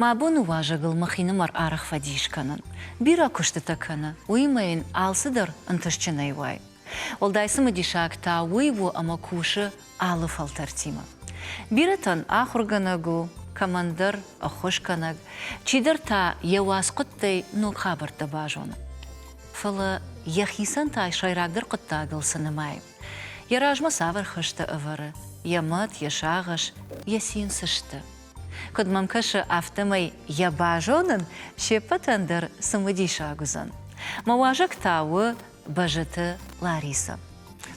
ما بون واجغل مخينة مر آرخ فديش كنن بيرا كشتتا كنا ويمين آل صدر انتشتناي واي والدايسم ديشاك تا ويبو أما كوشة آل فالترتيمة بيرتن آخر غنغو كماندر أخوش كنغ چيدر تا يواس قطي نو خابر تباجونا فلا يخيسن تا شايراك در قطا قل سنماي يراج مسافر خشت أفر يمت يشاغش يسين سشت كد ممكش أفتمي يباجونن شيبتن در سمدي شاغزن مواجك تاو بجت لاريسا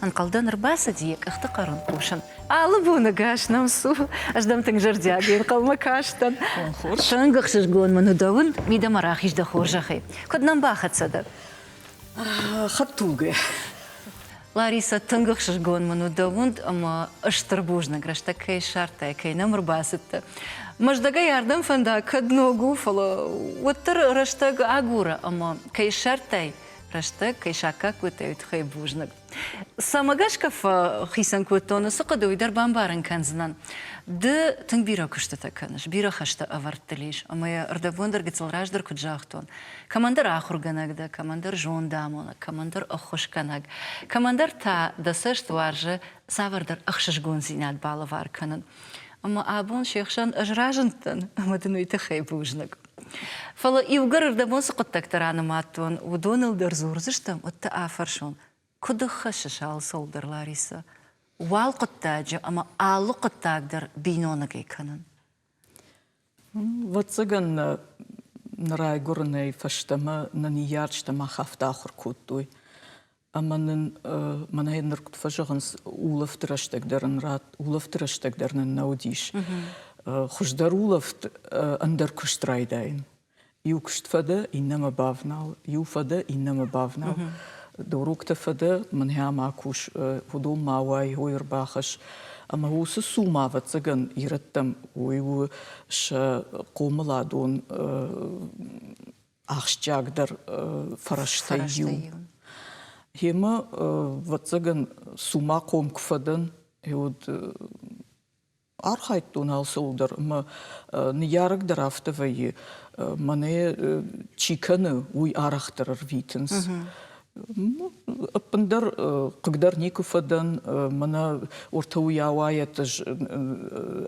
انقلدن رباسة ديك اختقرن قوشن بونا قاش نمسو أجدم تنجر دياقين قلما كاشتن تنقخشش قون منو دون ميدا مراخيش دخور جخي كد نمباخت صدر خطوقة لاريسا تنقخشش قون منو دون أما اشتربوجنا قرشتا كي شارتا كي نمر باستا مجدقا ياردم فندا كد نوغو فلا وتر رشتاق عقورة أما كي شارتاي رشتاق كي شاكا كوتاي تخي بوجنك سامقاش كف خيسان كوتون سقدو يدر بامبارن كنزنان د تنبيرا كشتتا كنش بيرا خشتا أفرتليش أما يا أردبوندر قتل راجدر كجاختون كماندر آخر غناق دا كماندر جون دامونا كماندر أخوش كناق كماندر تا دسشت وارجة سافردر أخشش قون زينات بالوار كنن أما أبون شيخشان أجراجنتن أما دنو يتخي بوجنك فلا يوغر أردبون سقطتك ترانا ماتون ودون الدر زورزشتم وتأفرشون كده خشش على صولدر لاريسا والقطاجة أما آلو قطاقدر بينونك كنن واتسغن نراي قرني فشتما ننيارشتما خافت آخر كوتوي أما من هاي نركض فجغنس أولف درشتك درن رات أولف درشتك درن نوديش خوش در أولف أندر كشتراي داين يو كشت فدا إنما بافنال يو فدا إنما بافنال دوروك تفدا من هيا معكوش ودو ماواي هو يرباخش أما هو سسو ما فتسغن يرتم ويو ش قوملا دون أخشجاك در فرشتايو هما فتسغن سوما قوم كفدن يود أرخيت دون هالسولدر ما نيارك درافت في مني تشيكن وي أرختر فيتنس أبندر قدر نيكو فدن منا ورتوي عوايت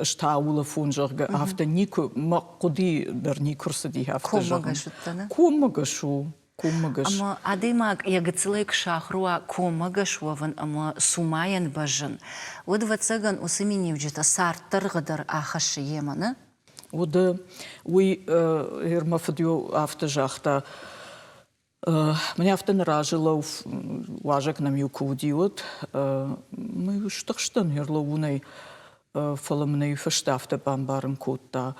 أشتاول فونجر هفت نيكو ما قدي در نيكورس دي هفت جا كومغشو أما عديماك يقتلك شاخروا كومغشو وفن أما سوماين بجن ودفت سجن أسميني وجت صار ترغدر آخش يمنا وده وي هرما فديو هفت جاختا Мне автон ражилов важек нам юкудиот. Мы штахштан херлоуней фаламней фаштафта бамбарен кота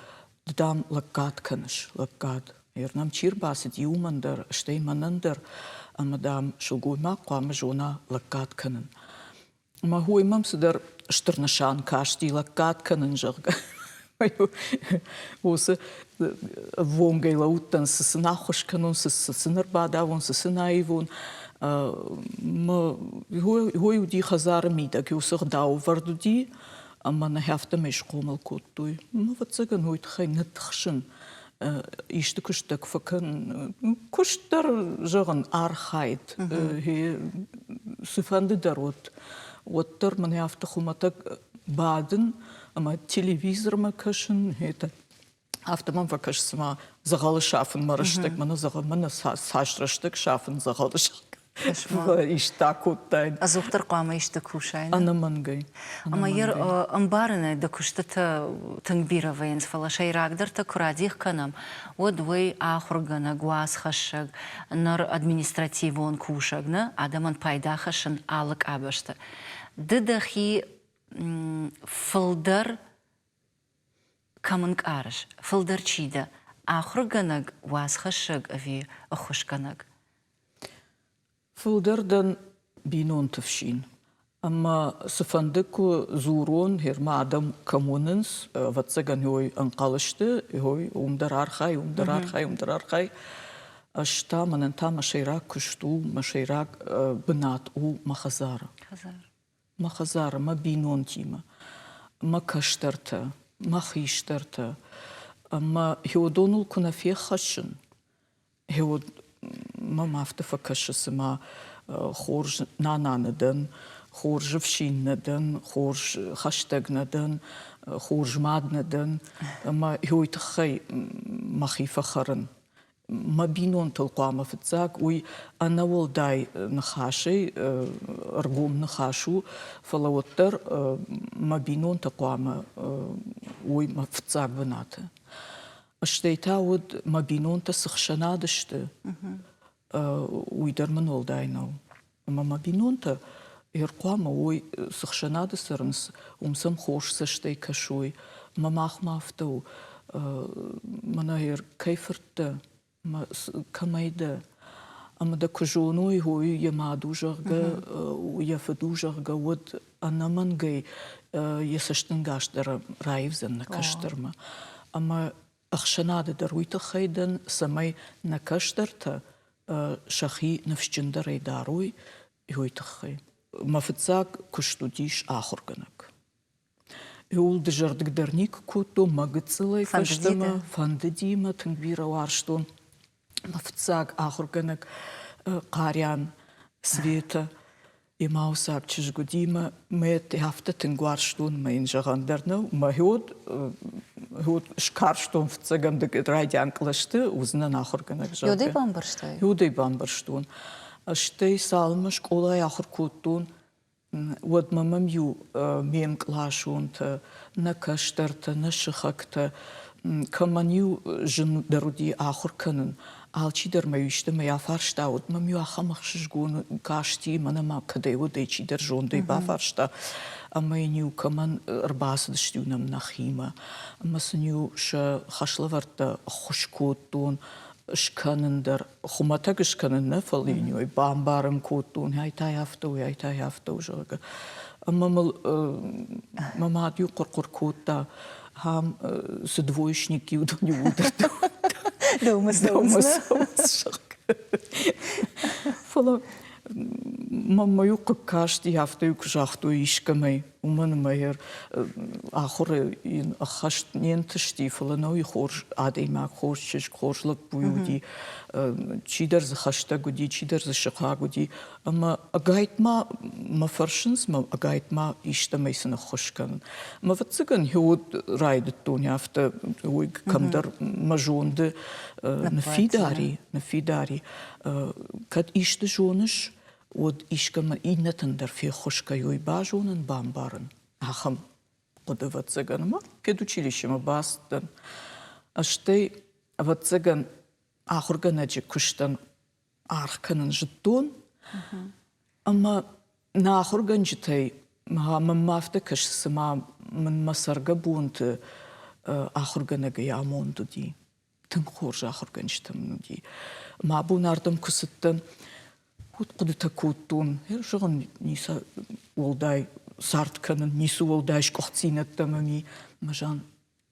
дам лагат канш лагат. Нам чирбасит юмандер штейманандер а мадам шугуйма қуам жона лагат канен. Ма хуймам сидер штернашан кашти лагат канен жырга. Осы вонгай лаутан сысынахош канун сысыныр бадавон сысынаивон хой уди хазары мида кюсыр дау вардуди ама на хафта меш комал коттуй вот цаган хойт хай нытхшын ишты күштік факын күштер жығын архайт сыфанды дарот оттар мана хафта хуматак бадын ама телевизор ма кашын это автомам вакаш сама загалы шафын марыштык мана загалы мана сашрыштык шафын загалы шак иштак оттайн азуктар қама иштак хушайн ана мангай ама ер амбарына да күштата тыңбира вейнс фала шайрагдыр та курадих канам одвей ахургана гуас хашаг нар административон кушагна адаман пайда хашын алык абышты дыдахи فلدر كمنك عارش فلدر چيدا آخر گنگ واسخشگ أفي أخوش گنگ فلدر دن بينون تفشين أما سفندكو زورون هرما آدم كموننس واتسگن هوي انقالشته هوي ومدر آرخاي ومدر آرخاي ومدر آرخاي أشتا مننتا مشيراك كشتو مشيراك بنات او مخزار ما خزار ما بينون تيما ما كشترته ما خيشترته أما هيودونو كنا في خشن هيود ما مافتفا كشس ما خورج نانا ندن خورج فشين ندن خورج خشتق ندن خورج ماد ندن أما هو يتخي ما خيفة خرن ما بينون تلقامة في تزاك وي أنا ولداي نخاشي رقوم نخاشو فلوتر ما بينون تقامة وي ما في تزاك بناته اشتيتاود ما بينون تسخشنادشت ويدر من ولداينو ما بينون تا يرقامة وي سخشناد سرنس ومسم خوش سشتي كشوي ما ماخ مافتو مناير كيفرت ما كمايدا أما دا كجونوي هو يمادو جرغا ويفدو جرغا ود أنا من جاي يسشتنغاش در رايفزن نكشترما أما أخشناد دروي تخيدن سماي نكشترتا شخي نفشجندر داروي هو تخي ما فتزاك كشتو ديش آخر كنك يقول دجردك درنيك كوتو مغتسلي فشتما فاندديما تنبيرا وارشتون ما فتزاك آخر كنك قاريان سويتا إما وساك تشجو ديما ما تهافتا تنقوارشتون ما ينجغان درنو ما هود شكارشتون فتزاقم دك رايديان كلاشتا وزنا آخر كنك جاكا يودي بامبرشتاي يودي بامبرشتون اشتي سالمش قولا آخر كوتون ود مميو ميم كلاشون تا نكشتر تا نشخك تا كمانيو جن درودي آخر كنن آلچی در میشته میا فرشته ود ممیو آخمخ شجگون کاشتی من ما کدی ودی چی در جوندی با فرشته اما اینیو کمان رباس دشتیونم نخیمه اما سنیو ش خشلورت خوشکوتون شکنن در خماتک شکنن نفلینیو بامبارم کوتون هی تای هفتو جرگ اما مال ديو قرقر كوتا هم سدويشنيكي ودني ودرتو دومس فلا ماما يوق كاشتي هفته يوق جاختو يشكمي ومن ماير آخر إن أخشت نينتشتي فلا نوي خورج عادي ما خورج خورج لك بيودي تشيدر زخشتا قدي تشيدر زشقا قدي أما أجايت ما فرشنس ما أجايت ما يشتمي سنة خشكن ما فتسكن هو رايد الدنيا هفته هو كم در مجوند نفيداري كد إيشت جونش ود إيشكم إينا تندر في خشكا يوي باجونن بامبارن هخم قد واتسجن ما في دوتشيليش ما باستن أشتي واتسجن آخر جناجي كشتن آركنن جدون أما نآخر جنجتي ما أفتكش سما من مصر جبونت آخر جناجي يامون دودي تنخورج آخر جنجتم دي ما أبو ناردم كستن قد تكوتون شغل نيسا ولداي صارت كان نيسو ولدايش كوختينة تمامي مجان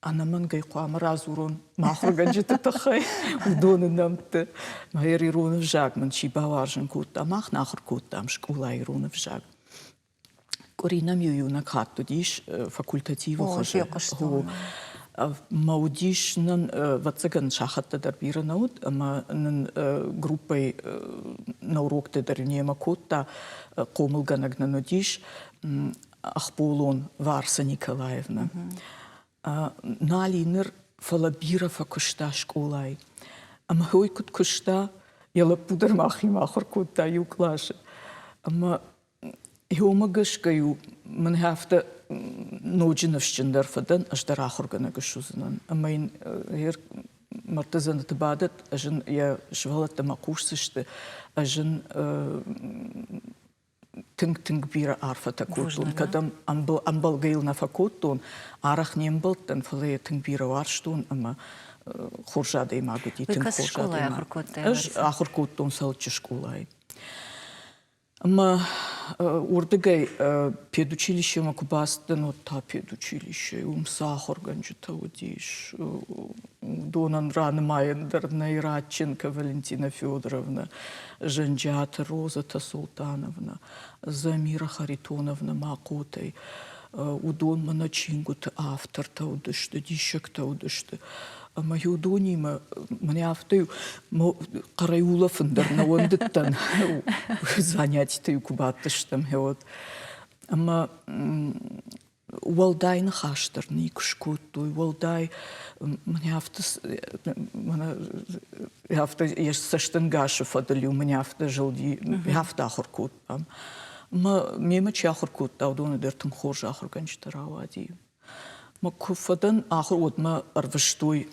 أنا من جاي قام رازورون ما خرج جت تخي ودون نمت ما يرون في جاك من شي باوارجن كوتا ما خنا آخر كوتا مش كولا يرون في جاك كورينا ميونا كاتو ديش فاكولتاتيفو هو موديش نن واتسجن شاخت تدربير نود أما نن جروبي نوروك تدرنيه مكوتا قومل جنگ نوديش أخبولون وارسا نيكولايفنا نالينر فلابيرا فكشتا شكولاي أما هو يكت كشتا يلا بودر ماخي ماخر كوتا يوكلاش أما هو مجش كيو من هفته نوجي نفشجندر فدن أجدر آخر جنا جشوزنن أما إن هير مرتزن تبادت أجن يا شغلت ما قوسشت أجن تنگ بيرا عارفة تكوتون كدم أمبل جيل نفكوتون عارخ نيمبلتن فلي تنگ بيرا وارشتون أما خورجادي ما قدي تنگ خورجادي ما آخر كوتون سالتش شكولاي أما وردقاي педучилище ما كباستن وتا педучилище умсахор ганжта удиш донан ран майндер Найрадченко Валентина Федоровна Жанджата Роза Султановна Замира Харитоновна Макотай удон маначингут автор та удышты дишек та удышты Ама юдони мне автою караюла фындыр на ондыттан занятий кубаттыштым вот. Ама Уалдай на хаштар, не кушкуту, уалдай мне еш саштан гаша фадалю, мне жилди, ахуркут. Мема чахуркут, аудона дертум хоржа ахурганчтаравади. Ма куфадан ахур вот ма арваштой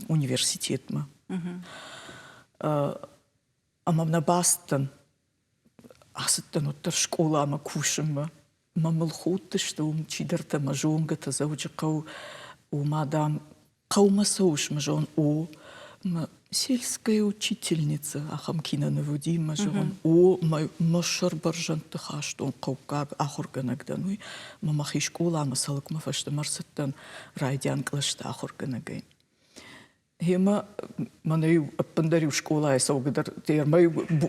университет ма. Ама на Бастон, асаттан оттар школа ама кушам ма. Мама الخوت تشتوم تشيدرت مجون قتزوج قو ومادام قوم سوش مجون ما сельская учительница ахам кина наводи мажон машар баржан тхаштон қауқаб ахурганагдануй мамахи школа масалык мафашта марсаттан райдян клашта ахурганагай Hema maneu appandaru школа саугадар термай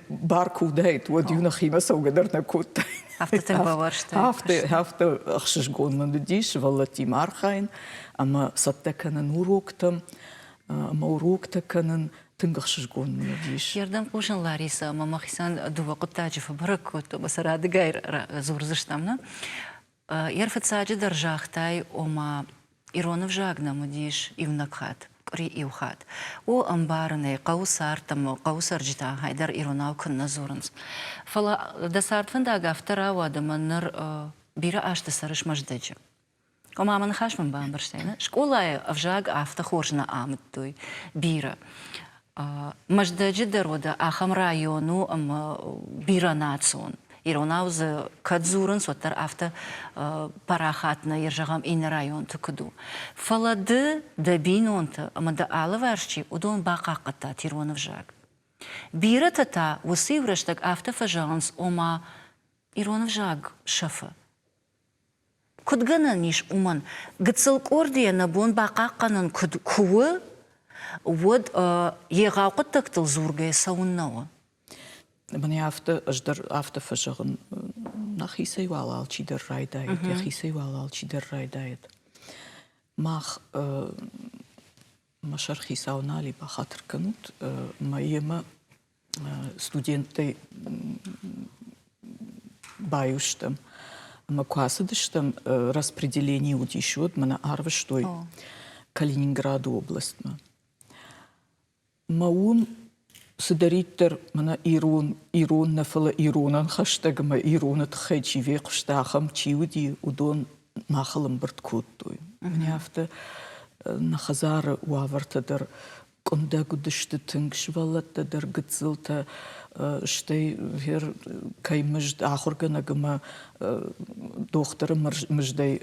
барку дайт вот юна хима саугадар на кот Автотем баварштай. Хафта ахшгон мандиш валати мархайн ама саттаканан уроктам ама уроктаканан тынгахшгон мандиш Ярдам кушан Лариса мамахисан дувақут таджиф баракут басарады гайр зурзыштамна ярфацаджи даржахтай ома иронов жагна мудиш ивнакхат Иухат. О амбарне каусар там каусар жита хайдар иронау кынна зурынс. Фала дасарт фандага автора вадаманнар бира ашта сарыш маждачы. Комаман хашман бамбарштайна. Школа авжаг авта хоржна амттуй бира. Маждачы дарода ахам району бира национ. Иронауз кадзурын соттар авто парахатна ержагам ин район тукуду. Фалады да бинонта, ама да алаварчи удон бақақата тиронов жаг. Бира тата уси враштаг авто фажанс ома иронов жаг шафа. Кудгана ниш уман. Гыцылк ордия на бон бақақанын куы вот егауқы тактыл зургая сауннауа. Мне автофажаган нахисай валал чидер райдает, яхисай валал чидер райдает. Мах машархи саунали бахатр канут, маема студенты баюштам, макуасадыштам распределение удишот, мана арваштой Калининграду область. Маум Садариттер мана ирон нафала иронан хаштагма иронат хэчи векштахам чиуди удон махалам барткуттуй. Мне авто на хазара уавартадар кондагудышты тынгшвалаттадар гыцылта штей вер каймыжд ахурганагама доктора мыждай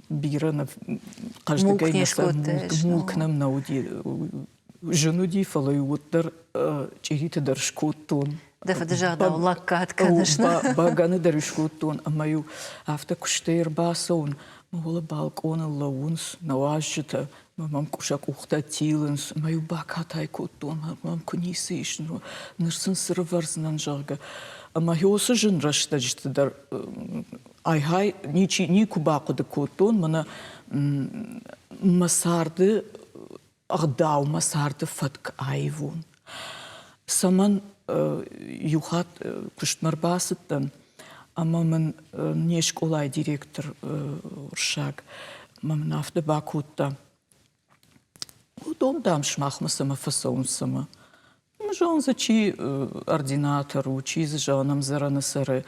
бирана каждый гайнаса мулкнам науди Женуди фалаюттар чирите даршкуттон. Да фадажада лаккат, конечно. Баганы даршкуттон, а мою автокуштейр басон, мола балкона лаунс, наважжита, мам кушак ухтатиланс, мою бакатай куттон, мам кунисиш, но нырсын сырварзнан жага. А мою осыжын раштажита дар айхай ни кубакуда куттон, мана масарды Агдау масарды фатк айвун. Саман юхат куштмарбасыттан, ама мен не школай директор уршаг, мам нафта бакутта. Удон дам шмахмасама фасонсама. Жон зачи ординатор, учи за жанам заранасары.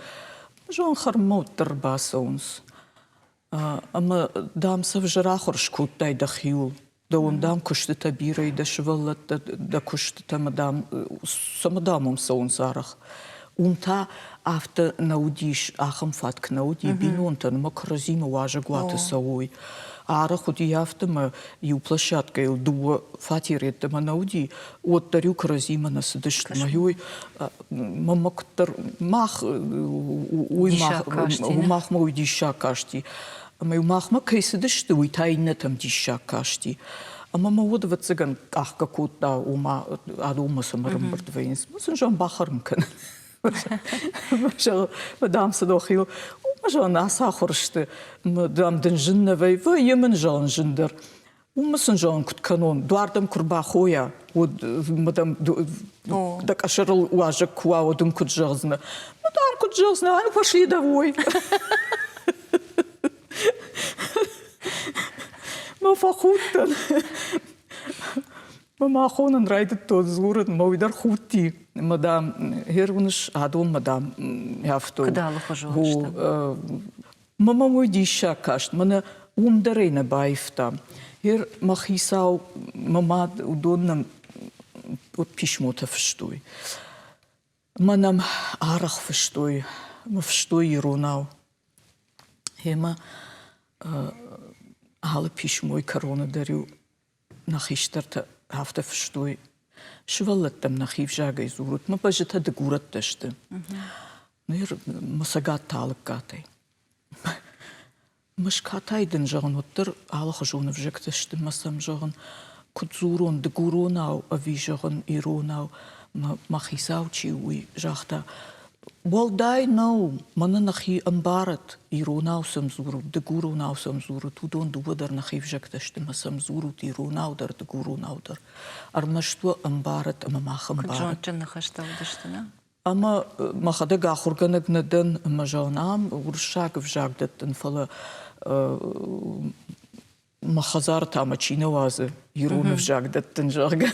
Жон хармоттар басонс. Ама дам савжарахор шкуттай дахиул. Да он дам кушты табира и дашвалат да кушты тамадам самадамом саунсарах. Унта авто наудиш ахам фатк науди бинонтан макразима важа глата сауй. Арах уди автома ю площадка ил дуа фатирет тама науди от тарю кразима на садышт маюй мамактар мах мах мой диша кашти. Маю махма кейсидышты уйтайна там диша кашти. А мама вода цыган ах какут-то ума адума самарам бардвейнс. Мусин жан бахармкан. Мадам садохил. Жан асахоршты. Мадам дынжынна вей. Вей емен жан жындыр. Умысын жон канон, дуардам курбахоя, вот мадам так ашерл уажек куа одум куджазна. Мадар куджазна, а ну пошли домой. ما فخوتن ما خونن رايد تو زورن ما ويدر خوتي مدام هيرونش عدوم مدام يافتو كدالو خجوش هو ماما مودي شاكاشت منا ومدرينا بايفتا هير مخيساو ماما ودونم بيشموتا فشتوي منام عرق فشتوي ما فشتوي يروناو هما Alle pisch mooi corona dariu nach istert hafte verstoi. Schwallet dem nach ivjaga izurut, ma bajeta de gurat teste. Nir masagat talak gatay. Mش katay den jagan otter alle gezoene vjek teste masam jagan kutzuron de guronau avijagan ironau ma gisau chiwi jachta. Walday no, mannen nachi ambarat, ironau samzuru, de guronau samzuru, tu don du der nachi vjektešte ma samzuru, ironau der de guronau der. Armashtu ambarat ama mach ambarat. Jonchen nachashta udishtana. Ama machade gachurganek neden majanam, urshag vjagdet en fala machazar tamachina waze, iron vjagdet en jarga.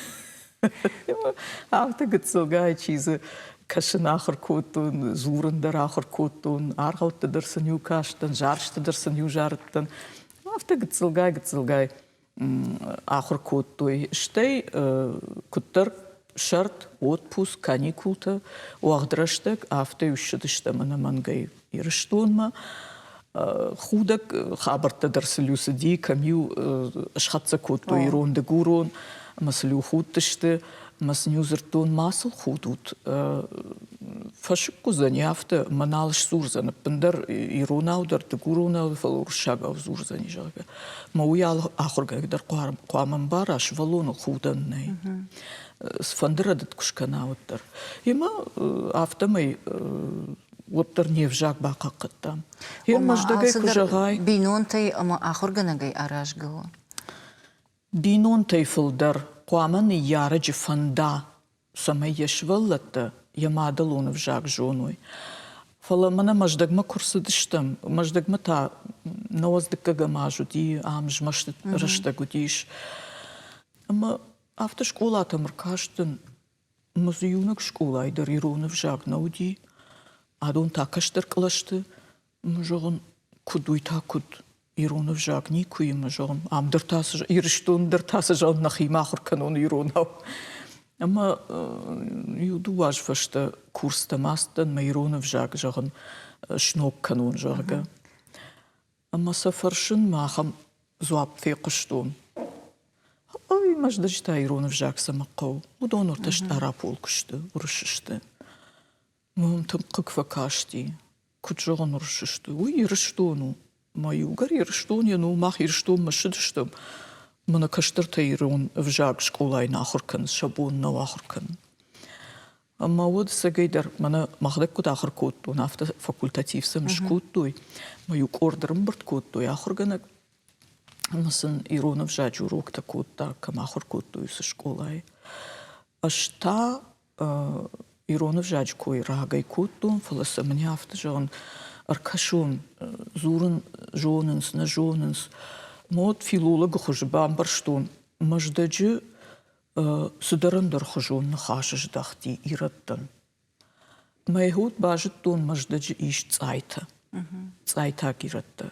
After get so guy cheese. Kashenacher kotun, zuren deracher kotun, arhout der senju kasten, jarste der senju jarten. After getzelgai, acher kotui. Stei kutter shirt, отпуск, каникулта, уахдрашtek, after ушдиште мана мангай ирштунма. Худак хабарта der senju сиди, камю шхатса коту ирон де гурон, маслю худтиште. Mas newserton masel goed doet. Verschikko zijn jafte manalisch zoerzen. Pender ironauder de guronauder valor shaga zoerzen jaga. Maar hoe al achtergek daar kwamen barash valon goeden nee. Sfandera dat kushkanauter. Je maar afte mij wat er niet vjag bakakta. Hier mas de gek kujagai. Binontay ama achtergenagay arashgo. Binontay filder. Kwamen jaren je vanda, samen je schwellette, je madelon of jaag jonoi. Vala mana majdag ma kurse dishtem, majdag ma ta, nawas de kagamaju di, amj mashtet rashta gudish. Maar after school at merkasten, muzeunek school ay der iron of jaag naudi, adon takashter klaste, mjogon kuduita kud. Iron of Jacques niet kuie me zo'n am der tas irstun der tas zo'n nachimacher kanon ironau. Maar je doe was verste koers te masten, maar Iron of Jacques zo'n snop kanon zorgen. Maar ze verschen maken zo op veel gestoon. Oei, maar dat is dat Iron of Jacques ze makau. Hoe dan wordt het Arapol kuste, urshiste. Maar om te kukvakasti, kutjogan urshiste. Oei, irstonu. Мою гарир что не ну махир что машидштом мана каштертайрон в жаг школай нахуркан шабун на ахуркан amma вот сегейдер мана махдек кут ахыр котту нафта факультатив сам шкоттуй мою ордерым бирт коттуй ахурганак масын иронов жач урок та котта кам ахыр коттуй с школай ашта иронов жач кой рагай котту фаласа мне афта жон Arkashon, zoeren, jonens, na jonens. Moot filologe gejbaan berston. Maar dat je ze daaronder gezoon nachasjes dacht die iratten. Maar goed baas toen, maar dat je iets zaite. Zaita iratte.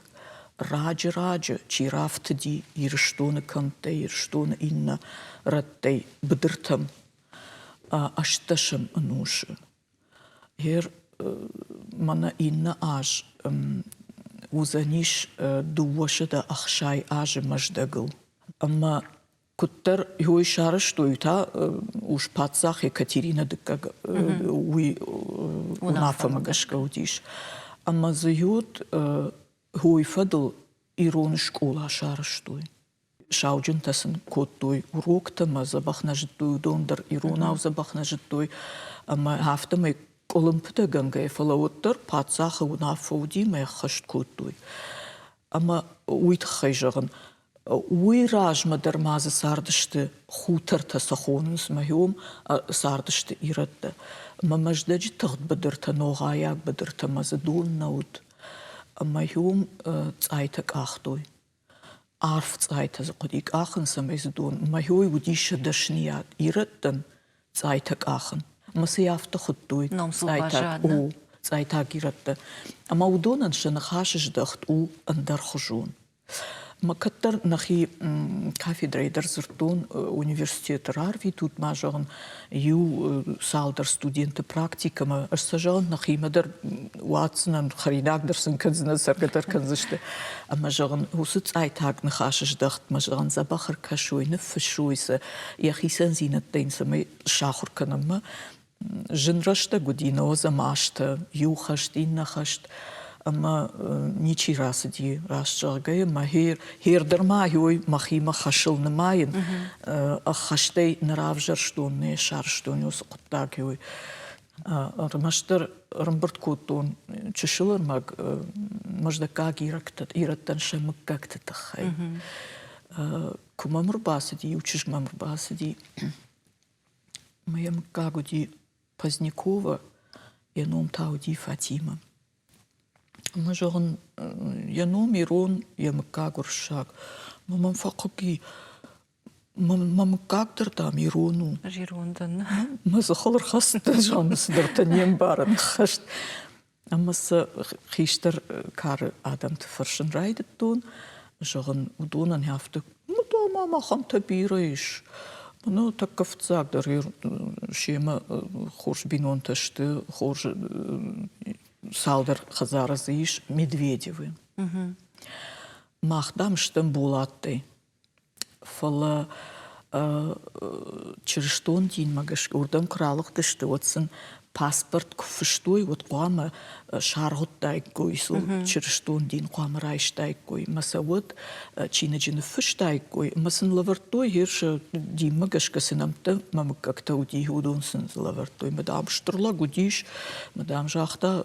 Raje, chirafte die irstone kante, irstone inna, ratte bedrtem. Ashtashem anushe. Hier mana inna aj uzanish duwashe da akhshay aj majdagl. Amma kutter hui sharashtoyta ush patsakh Ekaterina dikka ui unafa magashka udish. Amma zayut hui fadl iron shkola sharashtoy. Шаудин тасын коттой урокта ма забахнажтуй дондер иронав забахнажтуй ама хафтамай Олимпиада ганга фалауттер пацах унафауди ма хашт коттой ама уит хайжаган уйраж мадермазы сардышты хутырта сахонус махиом сардышты иратты. Мамаждаджи тагд бадырта ноғаяк бадырта мазадун наут. Махиом цайтак ахтой. Арф цайта зақудик ахын самайзадун. Махиой удиша дашният ираттан цайтак ахын. Масыяфта хуттуй. Цайтак иратты. Ама удонан шанахашыш дахт у андархужун. Макаттар нахи кафедрой дарзыртун университет рарви тут мажаган ю салдар студенты практикама арсажаган нахи мадар Уатсонан харинак дарсын канзына саргатар канзышты. Мажаган усыц айтак нахашыш дахт мажаган забахар кашуй нефшуйса яхисан зинаттайн самай шахур канама жинрашта гудина озамашта юхашт иннахашт. Ама ничи расыди расчагай махир хердермайой махима хашыл намайын хаштай наравжар штонне шар штонус куттагой рамаштар рамбарт кутон чешилар маг можда как ираттан шамак как-то тахай кумамр басыди учиш мамр басыди моем кагуди Позднякова яном тауди Фатима. Мажаган яном ирон ямакагур шаг. Мамам факуки мамам кагдыр там ирону. Жирондан. Мазахалар хастан жаныс дартаньем баран хашт. Амаса хиштер кар адам тфаршын райдет тон. Мажаган удонан хафты. Муда мама хам табирайш. Ну так кавцак дар шема хорш бинонташты хорш салдар хазаразыш Медведевы. Махдам штам булатты. Фала черштон дин магаш урдам кралых дышты отсын паспорт куфыштой вот қуама шарғыттай койсыл черштон дин қуама райштай кой. Маса вот чина жины фыштай кой. Масын лавартой ерші дин магаш касынамты мамы как-то уди удонсын лавартой. Мадам штырла гудиш, мадам жахта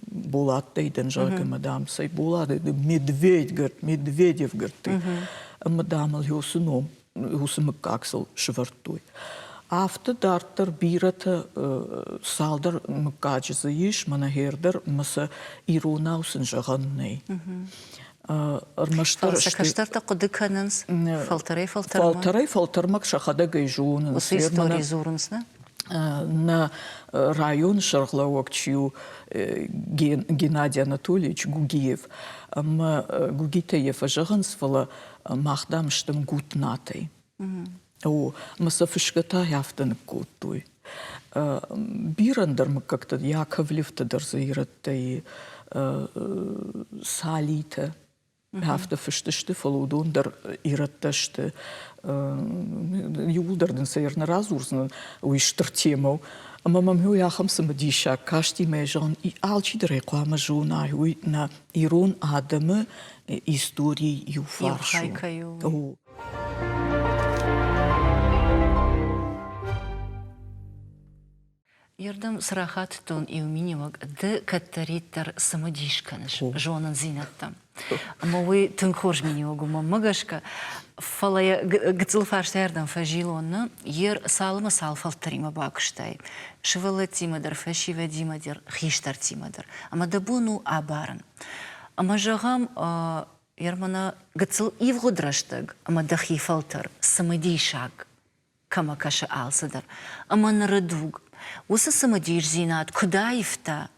булаттайдан жағы мадам сай булады. Медведь гырт, Медведев гырты. Мадам ал йосыном. Хусымы каксыл швартой. Афты дартыр бираты салдар мыкачызы еш, мана хердер мысы иронаусын жағаннай. Сакаштарта құдыканынс фалтарай фалтармак шахада гайжуынын. Осы история зурынсна? На район Шарглауакчью Геннадий Анатольевич Гугиев. Гугитаев ажағынсвала мақдам штым гутнатай. Маса фышката яфтаны куттой. Бирандар мы как-то Яковлев-то дарзаираттай салита. Яфта фыштышты фалудон дар иратташты. Юлдардын сайырны разурзын уйштыр темау. Мамам ю яхам самадиша кашти межан и алчидре қуама жуна юй на ирон адамы истории ю фаршу. Ярдам срахат тон и уминивак д каттариттар самадишканыш жонан зинаттам. Мовы тынхорж минивагу мамагашка фалая гцылфаштардан фажилонна ер салма салфал тарима бакштай. Швала тимадар фашива димадер хиштар тимадар. Ама дабуну абаран. Ама жагам ярмана гцыл ивгудрашдаг. Ама дахи фалтар самадишак камакаша алсадар. Ама нарадуг. Усы самадиш зинат кудаифта.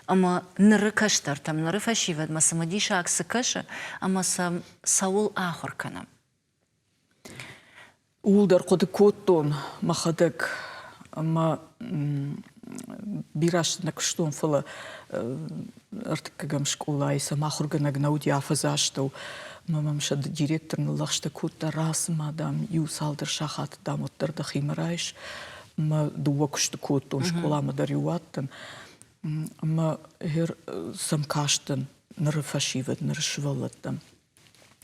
Ама ныры каштар там ныры фашивад ма самадиша аксы каша, ама саул ахоркана. Улдар коды коттон махадак ама бирашнак штон фала артыкагам школайса махурганаг науди афазаштау. Мамам шад директорны лахшта котта рас мадам ю салдар шахат дамоттар да химарайш. Ма дуакшты коттон школама дарюаттан. Ама хер самкаштан ныры фашивад ныры швалаттан.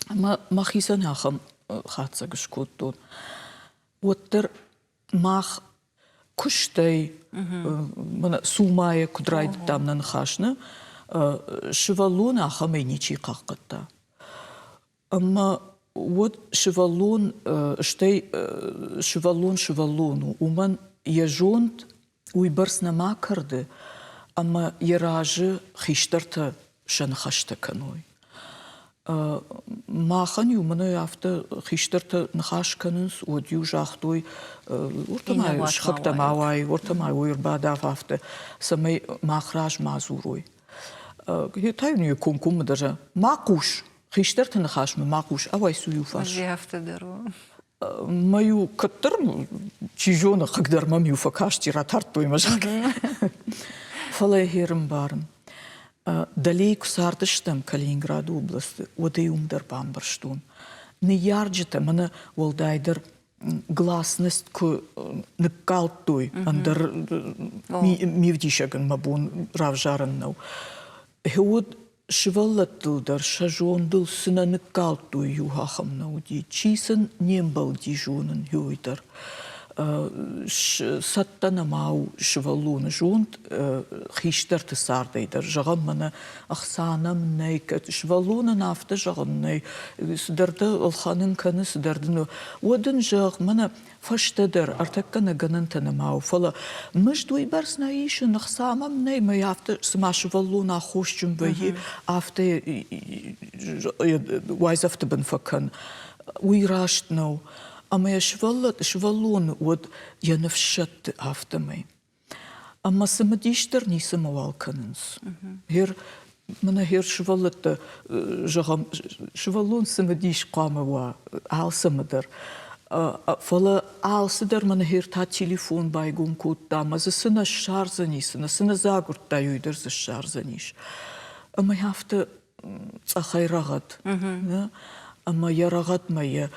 Ама махисан ахам хатсагыш коттон. Оттар мах куштай сумая кудрайды тамнан хашны швалун ахам ничи қаққатта. Ама вот шевалон, штей шевалону, уман ежонт уйбарс нама карды, ама еражы хиштарта шанхашта каной. Махан юманы авто хиштарта нхаш канынс, од южахтой, уртамай шхактамавай, уртамай уйрбадав авто, самай махраж мазурой. Тайню кумкум даже макуш, хиштарта нхаш макуш, авай сую фаш. Мою каттар чижона хагдар мамю факашти ратарт поймажак. Фалайхерм барн. Далей кусардыштам Калининград области, одай умдар бамбарштун. Не ярджета, мана волдайдар гласность к накалтуй, андар мивдишаган мабун равжараннау. Хеод шевалаттылдар шажондыл сына накалтуй юхахамнау ди, чисан нембал дижунын юйдар. Саттанамау шевалуны жонт хиштарты сардайдар. Жағам мана ақсанам найкат. Шевалуны нафта жағын най. Сыдарды ұлханын каны сыдардыны. Одын жақ мана фаштадар. Артаккана ганын танамау. Фала мыш дуйбарс наишын ақсамам най. Май афта сыма шевалуны ахошчым бәйі. Афта вайзафты бін факан. Уйраштнау. Ама я швалон от янавшат автомай. Ама самадиштер не самовалканынс. Хер мана хер швалата жагам швалон самадиш камава алсамадар. Фала алсадар мана хер та телефон байгун кутта. Маза сына шарзанис, сына загурт таюйдер за шарзаниш. Ама яфта цахайрагат. Ама ярагат мая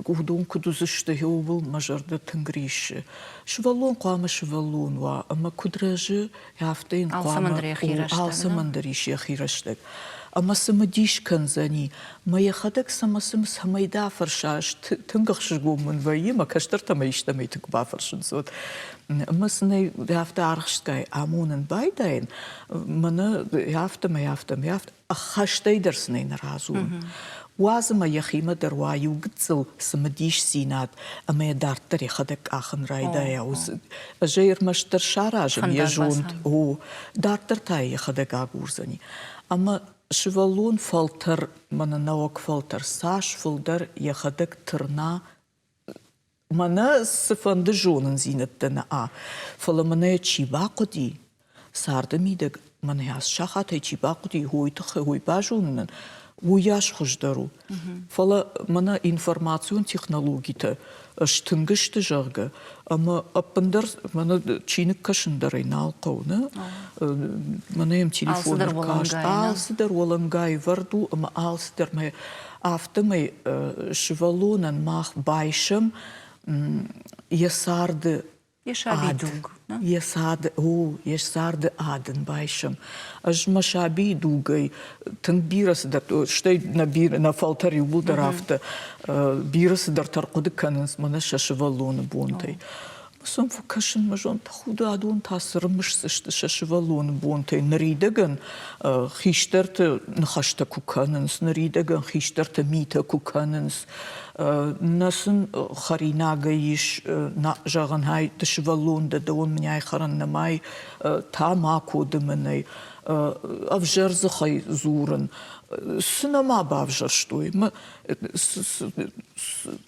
кудун кудузышты хеубыл мажарда тынгриши. Швалон қама швалон ва, ама кудражы яфтайн қама алсамандариш яхираштак. Ама самадиш канзани, мая хадак самасым самайда фаршаш, тынгахши гумын ваи, ма каштарта маиштамай тык бафаршын сот. Ама сынай яфта архшткай амунын байдайн, мана яфта, ахаштайдарсынай наразуын. Уазыма яхима дарва югцл самадиш синат, ама я дартар яхадак ахын райдая. Жейр маштар шаражым яжунт, дартар тай яхадак агурзани. Ама швалон фалтар, мана наук фалтар саш фалдар яхадак тырна, мана сыфанды жонын зинаттана а. Фала мана я чибакуди, сарда мидак, мана я шахатай чибакуди, хуйтахы хуйбажунын. Уяш хождару. Фала мана информацион технологита штынгышты жарга. Ама аппандар мана чиник кашындарай налқауны. Мана ем телефондар кашт. Алсыдар олангай варду, ама алсыдар май автомай швалонан мах байшым ясарды адын. Ясарды адын байшым. Аж машаби дугай, тын бирасыдар, штай на фалтари улдар авто, бирасыдар тарқуды канынс, мана шашывалоны бонтай. Сом фукашын мажон тахуда адон тасырмышсышты шашывалоны бонтай. Наридаган хиштарты нахашта куканынс, наридаган хиштарты мита куканынс. Насын харинага иш на жағанхай тышывалонда да он меня хараннамай та макоды мынай авжарзахай зурын. Сынама бавжарштой.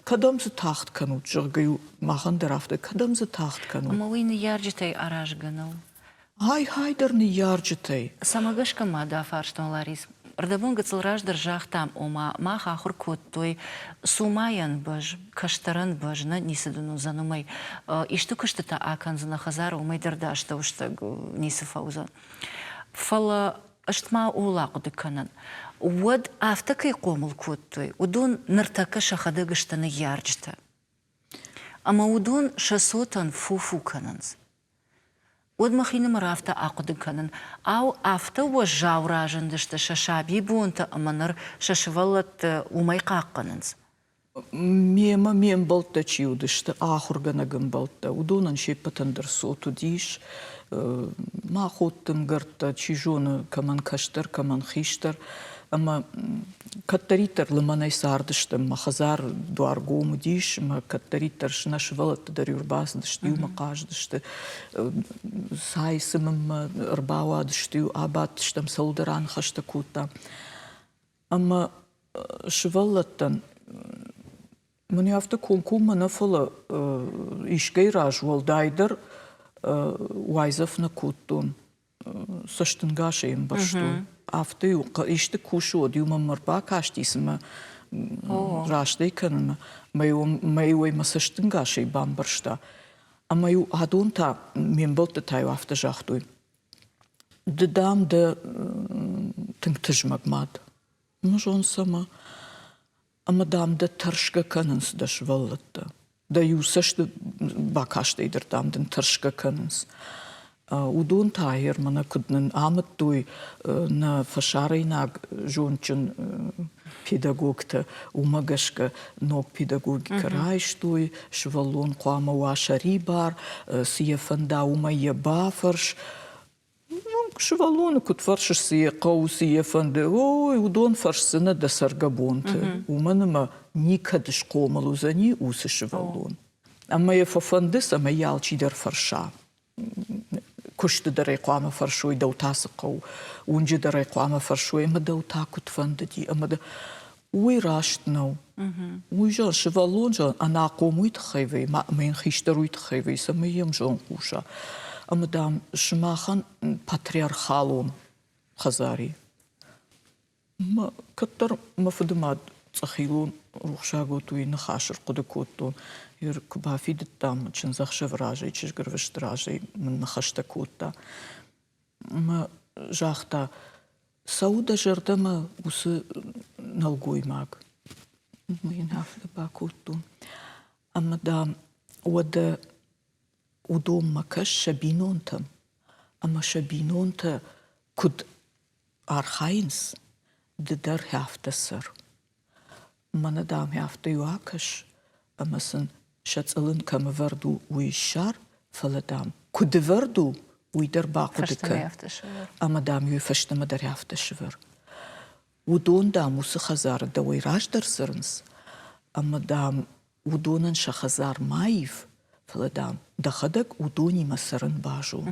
Кадамзы тахт канут жаргаю махандарафты. Кадамзы тахт канут. Ама уйны ярджитай аражганау. Хайдарны ярджитай. Самагашка мада фарштон Ларис. Ардабун гацылраж держахтам ома маха хуркоттой сумаян баж, каштаран бажна нисадуну занумай. Ишты кыштыта аканзына хазара умай дардашта уштаг нисы фаузан. Фала аштма улақуды канан. Уад автакай қомыл коттой. Удун ныртака шахады гыштаны ярджта. Ама удун шасотан фуфу кананз. Уад махинам рафта ақуды канан. Ау афта уа жауражындышты шашаби бунта аманар шашывалат умай қаққананз. Мен балта чиудышты, ахурганагын балта. Удунан шепатандар соту диш. Ма хоттым гырта чижоны каман каштар, каман хиштар. Ama каттаритер лыманай сардыштым, махазар дуаргому диш, ма каттаритер шнаш валат дарюрбас дыштю мақаждышты, сайсымым рбауа дыштю абаттыштым саударан хашты кута. Ama швалаттан Мені авто конкума нафала ишкей раж волдайдер уайзов на куттун саштынгаше им башту. Авто иште кушу одюма марба каштисма раштай канма майуай ма саштынгаше бамбаршта. А маю адунта мен болта таю авто жахтуй. Дедам да тыңтыжмагмад. Мажон сама. Ama damda tırşka kanıns da şvallatta. Da yusashta bakashtaydır damdın tırşka kanıns. Udun tahir mana kudnın amattuy na fasharaynak jonçun pedagogta umagashka nok pedagogika rayshtuy şvallon qama washari bar siyafanda umaya bafarsh Швалоны кут фаршысы қаусы ефанды, ой, удон фаршысына да саргабонты. Уманыма никадыш қомалу зани усы швалон. Ама ефафанды сама ялчидер фарша. Кушты да райқуама фаршой да утасы қау. Унжи да райқуама фаршой, ама да ута кут фандади, ама да уй раштнау. Уй жан швалон жан, ана қомуй тхайвей, мен хиштаруй тхайвей, сама ем жан куша. Амадам шмахан патриархалом хазари. Ма каттар мафдамад цахилон рухшаготуй нахашр кудакоттон ир кубафидтам чин захшавражей чижгарвештражей нахаштакотта. Ма жахта сауда жардама усы налгоймаг. Мин хафда бакоттон. Амадам уада Удом макаш шабинонтам, ама шабинонта куд архайнс дидар хафтасыр. Манадам хафта юакаш, амасын шацалын кама варду уишар, фаладам куд варду уидар бакудыка. Амадам юфаштама дар хафташвар. Удон дам усы хазар да уираж сырнс, амадам удонан шахазар маив, Фаладам, дахадак удони масаран бажу.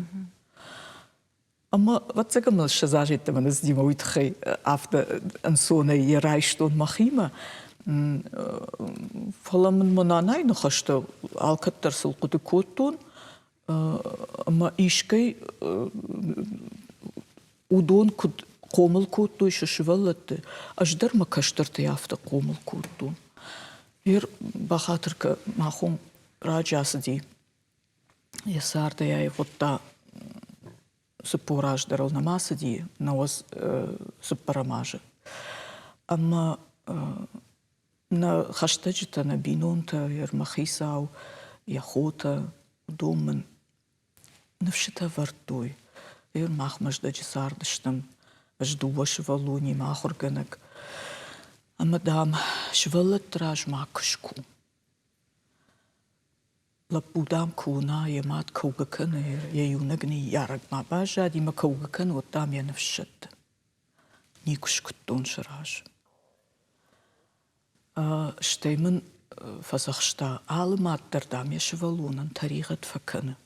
Ама wat zeg maar шазажите манас дима уитхай афта ансона ерайштон махима. Фаламын мананай нахашта алкаттар сылқуды коттон, ама ишкай удон куд қомыл коттой шашывалатты, аждар макаштарты афта қомыл коттон. Ир бахатырка махун Раджасади. Ясарда я и вот та супораж дарал на масади, на вас супарамажа. Ама на хаштаджита на бинонта, ермахисау, яхота, домен, навшита вартуй. Ермахмаш да джисардыштам, ждува швалуни махорганак. Ама дам швалат раж макушку. Лапудам куна ямат каугакан яюнагни яраг мабажа дима каугакан вот там я навшат. Никуш куттон шараж. Штеймен фазахшта алымат дардам я швалунан таригат факана.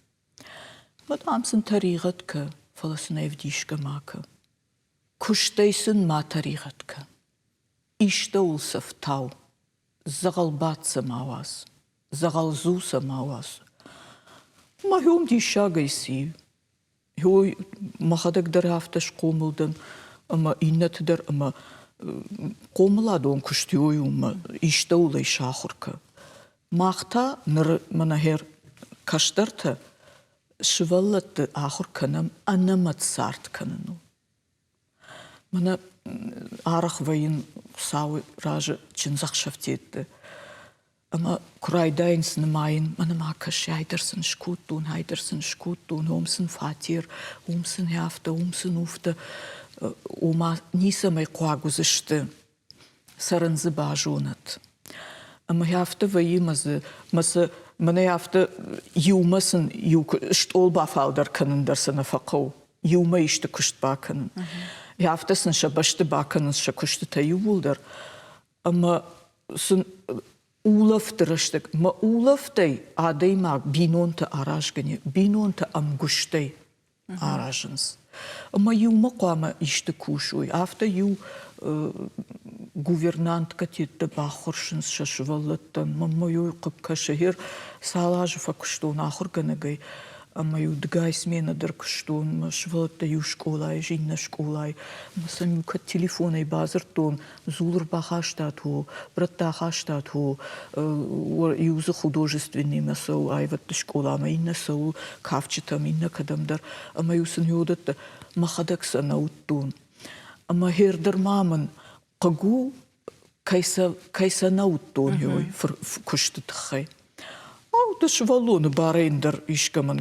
Мадамсын таригатка фаласын евдишка мака. Куштейсын ма таригатка. Ишта улсав тау. Загалбатса мавас. Загалзуса мавас. Махом дишагайси. Хой махадак дарафташ комылдан, ама иннатдар, ама комыладон куштиоюма, ишта улай шахурка. Махта нар манахер каштарта шваллатты ахурканам анамат сарт канану. Мана арах вайын сауы ража чинзахшафтетті. Ама kuraydaynısını mayın, manam akaş haydırsın şkutun, omsın fatir, omsın hafta, omsın ufta, oma nisamay kuaguzıştı, sarınzı bajunat. Ama hafta vayımazı, mana hafta yumasın, şt olba faldar kanındarsana fakav, yuma işte kuşt bakanın. Яфтасын шабашты баканыз шакушты таю булдар. Ама сын улафтырыштык. Ма улафтай адаймак бинонта аражгане, бинонта амгуштай аражынс. Ама ю мақама ишты кушуй. Афта ю гувернантка тетті бақыршынс шашывалыттан. Мама ю қыпка шахир салажы факуштун ахыр ганагай. Ама ю дгай смена дар куштун. Швалытта ю школай, жинна школай. Масан ю кат телефонай базыртун. Зулыр бахаштат ху, браттахаштат ху. Юзы художественный масау айватты школа. Ама инна сау кавчитам, инна кадамдар. Ама ю сын юдатта махадакса науттун. Ама хердар мамын қагу кайса науттун юй куштытхай. Даш валуны барендер ишкаман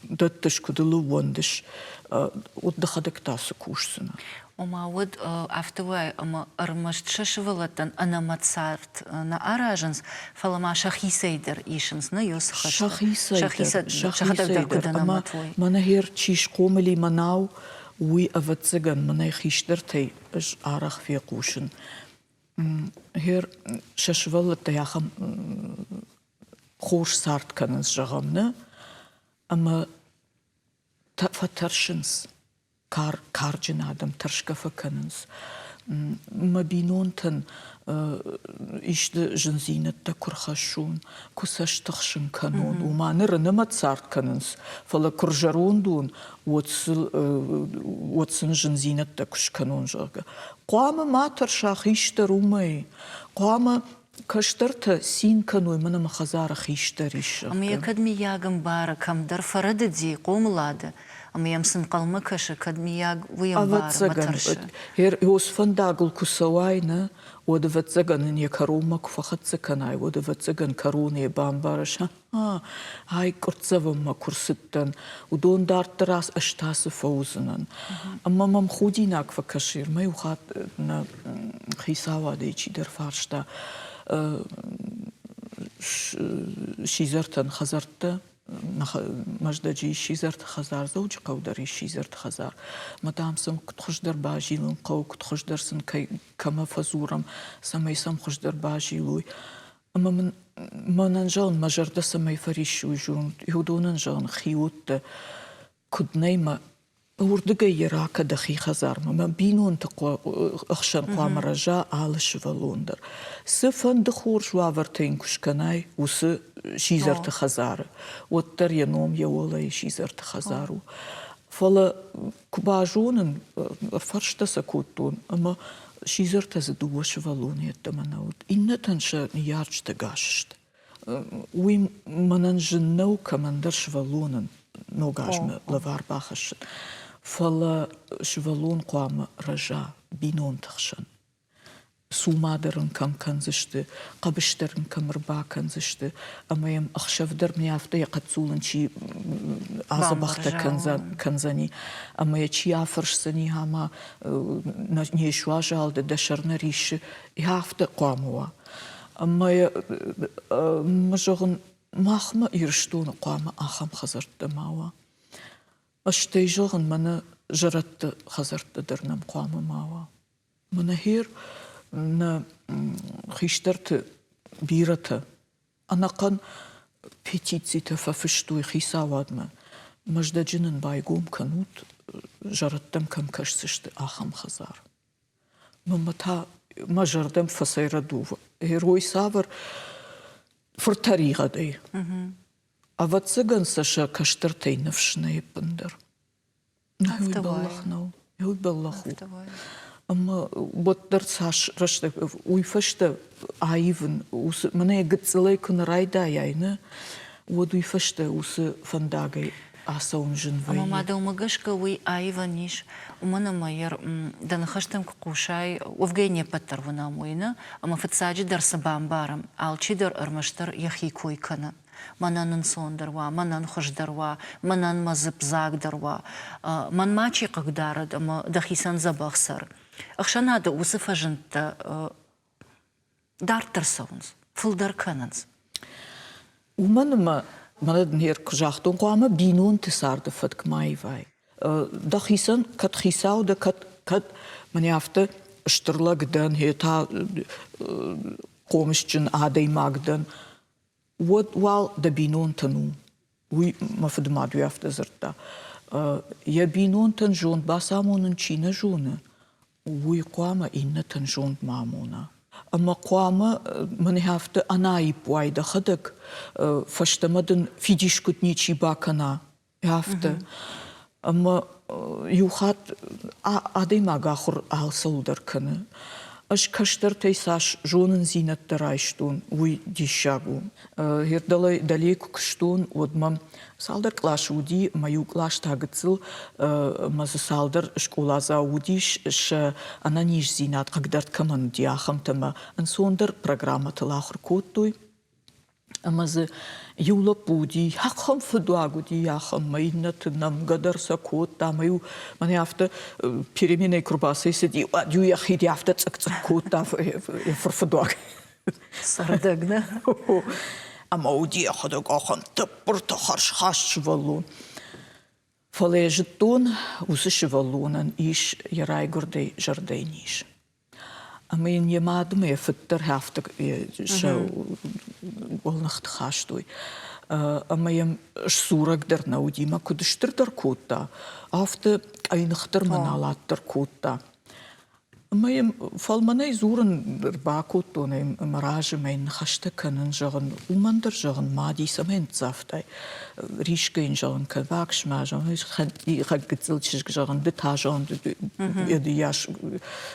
датташ кудылу вондаш отдыхадак тасы кушсына. Ома вот автовай ама армашт шашывалатан анамацарт на аражанс фалама шахисейдер ишенс на юс Шахисейдер. Ама манахер чиш комели манау уи аватсаган манай хиштертей аж арах фекушен. Хер шашывалата яхам خوش سرد کننز جامنه، اما فترشنس کار جنادم ترشکف کننز. ما بینون تن ایشت جنزینت تکرخشون کسش تخشن کنون و ما نرنمت سرد کننز فلا کرجرون دون واتسن جنزینت تکش کنون جاگه. قام ما ترشاخیشت رومی قام کشترت سین کنوی من مخزار خیشتریش. اما یکدمی یاگم باره کم در فرد دی قوم لاده. اما یمسن قلم کشه کدمی یاگ ویم باره مترشه. هر یوسفن داغل کسوای نه ودفت زگن یکروما کفخت زکنای ودفت زگن کرونی بام بارش های کرتزوم ما کرستن ودون دارت راس اشتاس فوزنن. اما مم خودی ناک فکشیر ما یوخات نا خیساوا دیچی در فارشتا شیزرتن خزرت مجدجی شیزرت خزار زوج قودری شیزرت خزار مدام سم کت خوش در باجیلون قو کت خوش درسن کم فزورم سمیسم خوش در باجیلوی اما من نجان مجرد سمی فریشوی جون یهودون نجان خیوت کد نیما وردقي يراك دخي خزار ما بينون تقوى أخشن قوام رجاء على شفالوندر سفن دخور شوافرتين كشكناي وس شيزرت خزار وتر ينوم يولا شيزرت خزارو فلا كباجون فرشت سكوتون أما شيزرت زدوا شفالون يتمنود إن تنشا نيارج تقاشت ويم مننجنو كمان در شفالون نوغاجم لوار باخشن فلا شفالون قوام رجاء بينون تخشن سومادرن كم كنزشت قبشترن كم ربا كنزشت اما يم اخشف در ميافته يقتسولن شي عصبخته كنزاني اما يشي عفرش سني هما نيشوا جال دشرن ريش يافته قواموا اما مجغن ماخما يرشتون قوام اخم خزرت دماوا اشتي جغن من جرت خزرت درنم قوام ماوا من هير نا خيشترت بيرته انا قن بيتيتسي تففشتوي خيسا وادما مجد جنن بايقوم كنوت جرتم كم كشسشت اخم خزار ممتا ما جردم فسيردو هيروي سافر فرطريقة دي أود سجن سشا كشترتي نفشنا يبندر هوي بالله هوي بالله أما بدر ساش رشت ويفشت عايفن وس من يقد سلايكن رايدا يعني ودو يفشت وس فنداغي عصون جنوي أما ما دو مجشك وي عايفنيش ومن ما ير دنخشتم كقوشاي وفجيني بتر وناموينا أما فتساجي در سبام بارم عالشي در أرمشتر يخيكوي كنا منان نصون دروا منان خوش دروا منان مزبزاق دروا من ماشي قدارد أما دخيسان زباخسر أخشان هذا وصفة جنت دار ترسونز فل دار كننز ومن ما نهير كجاختون قوامة بينون تسارد فتك ماي فاي دخيسان كت خيساو دا كت Kad man hafte Sturlagden heta komischen adei magden. Wal de binon tanu. Ui ma fedma du hafte zerta. Ja binon tan jont basamon China jone. Ui kwama inne tan jont mamona. Amma kwama man hafte anai puai de khadak fashtamaden fidiskutnichi bakana hafte. Amma юхат адемагахур алсолдер кыны. Аш каштар тейсаш жонын зинаттарайштун, уй дишагу. Хердалай далеку кштун, одмам салдар клаш уди, маю клаш тагыцыл, мазы салдар школаза удиш, ш ананиш зинат, кагдарт каман диахам тама, ансондар программа талахур коттуй. Амазы юла пуди, хакхам федуагуди яхам, майнат нам гадарса кот, та маю, мане авто переменной курбасы сиди, дю яхиди авто цак кот, та федуаг. Сардагна. Ама уди яхадаг ахан таппыр тахарш хаш валун. Фалежит тон, усыш валунан иш ярай гурдей жардей ниш. Амин ямадым ефеттер хафтак шау голнахт хаштуй. Амаям шсурак дар наудима кудыштыр дар котта. Афты айнахтыр маналаттыр котта. Амаям фалманай зурын ба коттоны маражы майн хашты канын жағын умандыр жағын мади самен цафтай. Ришкайн жағын кавакшма жағын хаггыцыл чишг жағын дыта жағын еді яш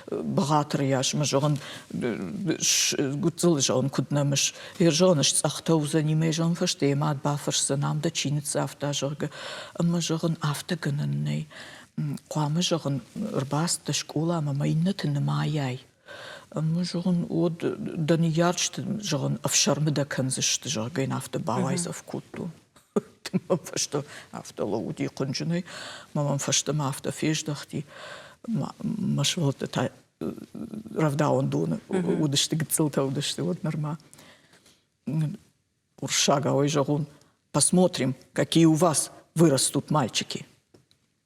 бағатыр яшма жағын гуцыл жағын куднамыш. Жағын іш цақтауза неме жағын фаштейм ад бафырсы намда чины цафта жағы. Ама жағын афты гыныннай. Қуамы жағын ұрбасты школа ама майнаты нымаяй. Ама жағын од даны ярчты жағын афшармы да кынзышты жағын афты бавайзав кутту. Мам фашты афты лауди құнжыны, мамам фашты ма афты феждахти. Машвалты та равдаун доны, удышты гыцылта удышты, вот норма. Уршага ой жағын, посмотрим, какие у вас вырастут мальчики.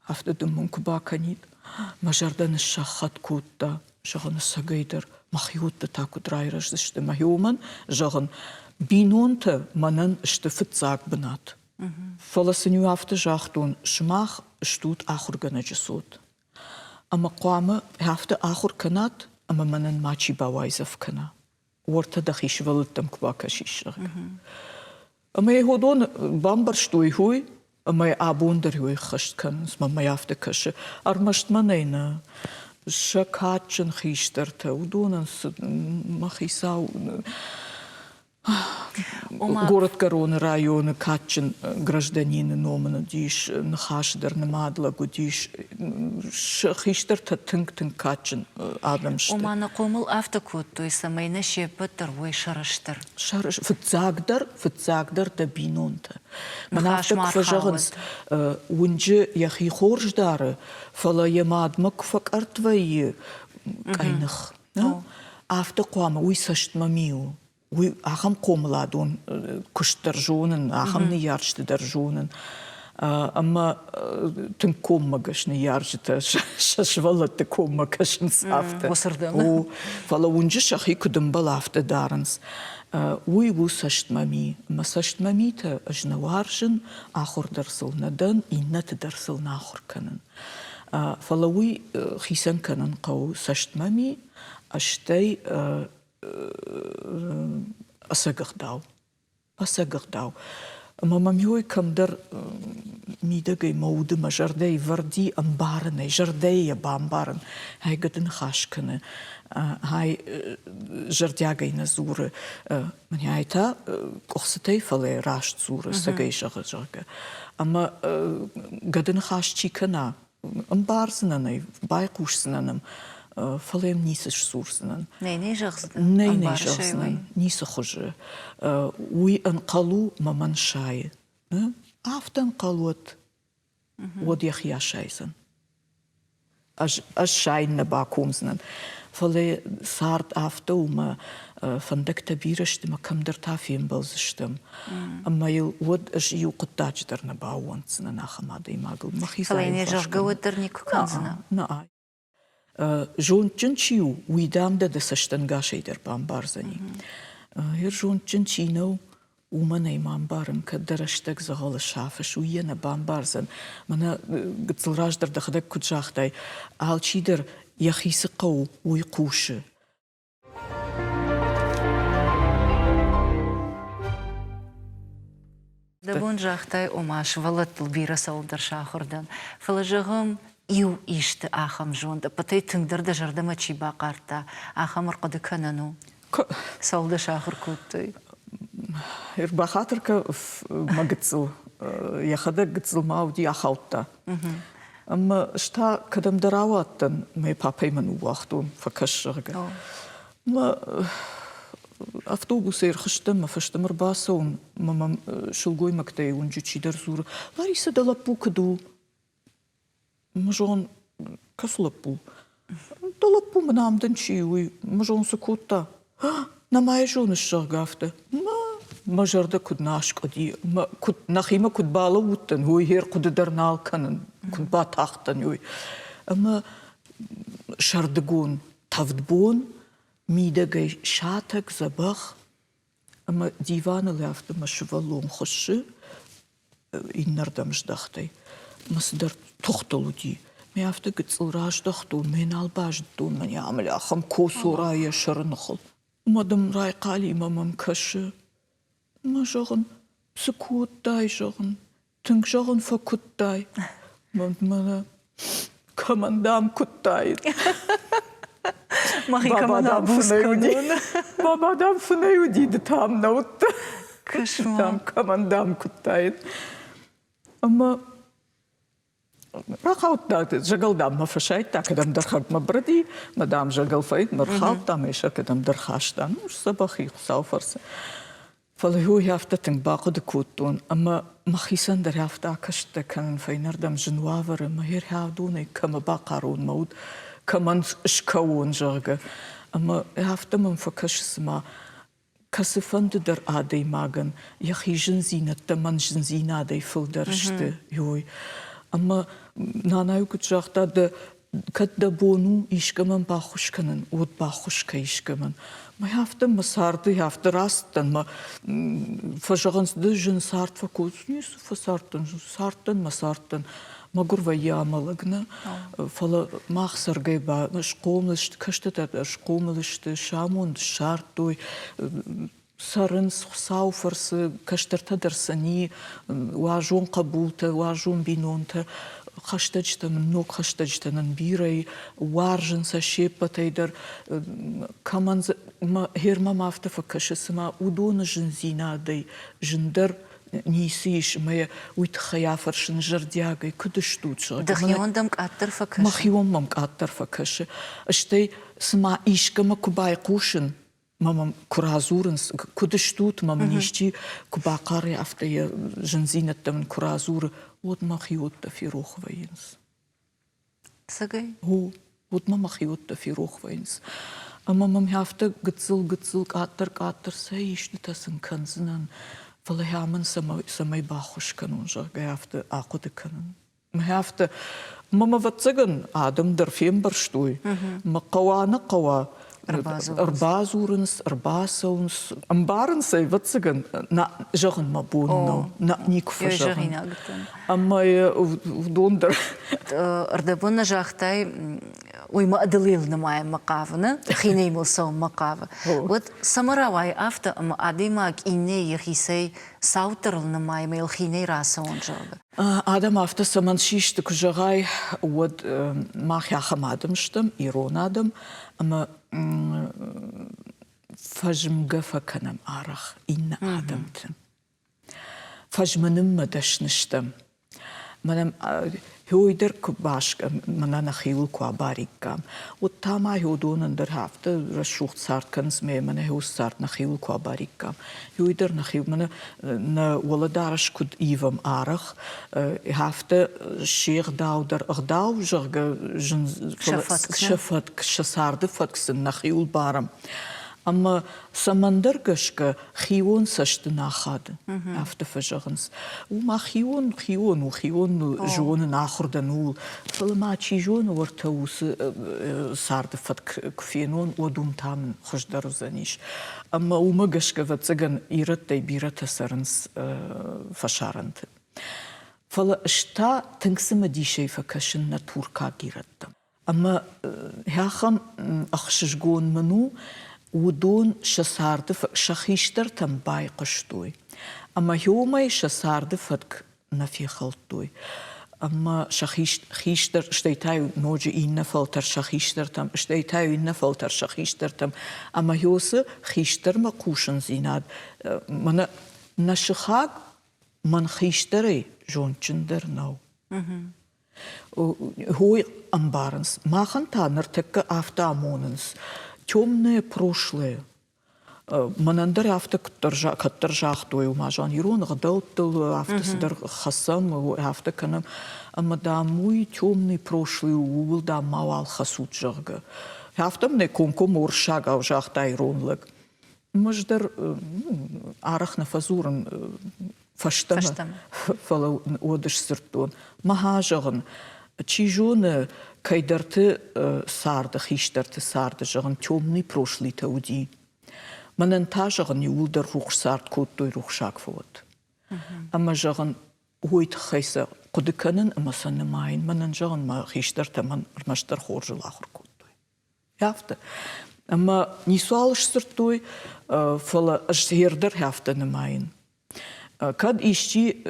Афты дымын куба канит, мажарданы шахат кутта, жағын сагайдар, махиутты таку драйраж зышты махиуман, жағын бинонты манын ішті фытзак бынат. Фаласыню афты жақтун шмах штут ахургана жысуд. Ама қуамы афты ахур канат, ама манын мачи бавайзав кана. Орта дахиш валыттам куба кашишығы. Ама ехудон бамбар штуй хуй, ама абундар хуй хашт каныс, мама яфты кашы. Армашт манайна, шакачын хиштарта, удонан махисау... Город Короны района качен гражданин номана диш нахашдар намадлагу диш хиштар тынктын качен адамшты. Омана комыл автокод, то есть самайна шепеттер вой шарыштыр. Шарыш фытзагдар да бинонта. Манафтак фажагынс унжы яхи хорждары фала ямадмак факартвайы кайных. Авто қуама уйсашт мамиу. Уй ахам комладун куштар жонын, ахам не ярчтыдар жонын. Ама тын коммагаш не ярчты, шашвалатты коммагашын сафты. Осырдым. Фала унжы шахи кудымбал афты дарынс. Уй ву саштмами. Ма саштмами-та ажнаваржын ахур дарсылнадан, иннаты дарсылна ахур канын. Фала уй хисан канын қау саштмами, аштай асагырдау. Мамамьой камдар мидагай маудыма жардей варди амбарыны, жардея бамбарын. Хай гадын хашканы, хай жардягай на зуры. Мане айта қоқсытай фалай рашт зуры, сагай жағы. Ама гадын хашчи кана, амбарсынаны, байқушсынаным. Фалем нисыш сурсынан. Не жақсыды. Не жақсынан. Нисы хұжы. Уй анқалу маман шайы. Афтан қалуат. Од яқ яшайсын. Аз шайын на бакумсынан. Фале сарт афта ума фандакта бирыштыма камдар тафием балзыштым. Ама ел од аз юқыттачдар на бауансынан ахамады имагыл. Фале не жақғы өттір не күканзына. На жончын чиу, уйдамда да саштангаша идер бамбарзани. Хер жончын чинау, уманай мамбарым, каддараштаг загала шафыш, уйена бамбарзан. Мана гцлраждар да хадак куджахтай, алчидер яхисы қау, уй қушы. Дабон жахтай омаш валатл бира салдар шахурдан. Фалажығым иу ишті ахам жонда. Патай тыңдырда жардама чиба қарта. Ахам арқады канану. Салда шахур көтті. Бахатырка магыцыл. Яхада гыцыл мауди ахаутта. Amma sta kadam darawatan me papayman uwachtun fakashirga. Ma автобус ерхыштым, фаштымыр басаун, мамам шылгой мактай унжучидар зур. Лариса далапу каду. Мажон каслапу. Далапу манамдан чиуй, мажон сукутта. Намай жон шаргафта. Мажарда куд нашкади, куд нахима куд бала уттан, хуй хер куд дарнал канан, куд батахтан юй. Ама шардагун тавдбон, мидагай шатак забах, ама дивана лявта машвалон хоши, иннардам ждахтай. Масдар тухталуди. Ме авта гыцл раждахтун, мен албаждун, мани амляхам косурая шарнахал. Мадам рай кали мамам каши. Мажаган сукуттай жаган, тынг жаган факуттай. Мана командам куттай. Махи командам фусканун. Бабадам фунаюди да там наутта. Кошмар. Там командам куттай. Ама рахаутта жагалдам мафашайт, так адам дархак мабради, мадам жагалфайт, мархалтам иша кадам дархаштан. Сабахи сауфарса. فالهو يافتا تنباقو دكوتون أما مخيسان در يافتا كشتا كان فينردم جنوافر ما هير هاودوني كما باقارون مود كمان اشكاون جرغة أما يافتا من فكش سما كسفان در آدي ماغن يخي جنزينة تمن جنزينة آدي فل درشت يوي أما نانايو كتجاختا دا كد دبونو إشكمن باخوش كنن ود باخوش كإشكمن ما يافتا مسارد يافتا راستن ما فجغنس دجن سارت فكوز نيسو فسارتن سارتن مسارتن ما قروا ياملغنا فلا ما خسر جيبا مش قوملشت كشتت مش قوملشت شامون شارتوي سارنس ساوفرس كشترتا درسني واجون قبولتا واجون بينونتا خشتجتا من نوك خشتجتا نبيري وارجن سشيبا تيدر كمان ما هير ما مافتا فكش اسما ودون جنزينا دي جندر نيسيش ما ويتخيافر شنجر دياغي كدشتوتش دخيون دمك أتر فكش مخيون ممك أتر فكش اشتي سما إيشكا ما كوباي قوشن ماما كرازورنس كدشتوت ماما نيشتي كوبا قاري أفتي جنزينة من كرازور ود ما خيوت في روح وينس سجى هو ود ما خيوت في روح وينس أما مام هافتا قتل قاتر سايش نتاسن كنزنن فلا هامن سماي باخوش كانون جا هافتا أقود كانون ما هافتا ماما واتسجن آدم در فيم برشتوي ما قوانا قوا أربازورنس أرباسونس أمبارنسي واتسجن نا جغن ما بونو نا نيكفا جغن أما ودوندر أردبنا جاختاي ويما أدليل نماي مقافنا خيني ملسو مقافة ود سمراوي أفتا أما أديماك إني يخيسي ساوتر نماي ميل خيني راسون جوغا آدم أفتا سمن شيشت كجغاي ود ماخ ياخم آدمشتم إيرون آدم أما فجم قفا كنم آرخ إن آدمتن فجمنم مدشنشتم منم هو يدر كباش منانا خيول كواباريكام وتاما هو دون اندر هافتا رشوخ صارت كنز منه هو صارت نخيول كواباريكام هو يدر نخيول منه ولدارش كد إيفم آرخ هافتا شيخ داو در أغداو جرغ شفت شسارد فتكسن نخيول بارم Amma samandırgışkı xiyon saçtı naxadı. Afta fajağınız. Uma xiyon jonu naxurdan ul. Fılma çi jonu orta usı sardı fat kfiyenon odum tamın xoşdaru zaniş. Amma uma gışkı vatsigan irat da birata sarınız faşarantı. Fala šta tınksıma dişey fakashın na turka girattım. Amma hâxam axşıjgon manu udon şasardı şaxiştır tam bay qıştuy. Amma hiyomay şasardı fatk nafi xaltuy. Amma şaxiştır işteytayu nocu inna faltar şaxiştır tam işteytayu inna faltar şaxiştır tam. Amma hiyosu xiştır ma quşun zinad. Mana naşıxag man xiştırı jonçındır nav. Hoi амбарнс. Махан танер текка автоамоннс. Темное прошлое. Манандер авто каттаржахтой умажан. Ирон гадалтыл автосдар хасам авто канам. Ама да мой темный прошлый угол да мавал хасут жага. Автом не конком оршага жахта иронлык. Маждар арах на фазурен фаштама. Фала одыш сыртон. Махажаган. Чижоны кайдарты сарды, хиштарты сарды жағын темный прошлый тауди. Манан та жағын юлдар рух сард коттой рух шак фот. Ама жағын ойт хайса құдыканын амасаны майын. Манан жағын ма хиштарты ман маштар хоржыл ахыр коттой. Яфты. Ама нисуалыш сырттой фала жердер яфтаны майын. Кад ищи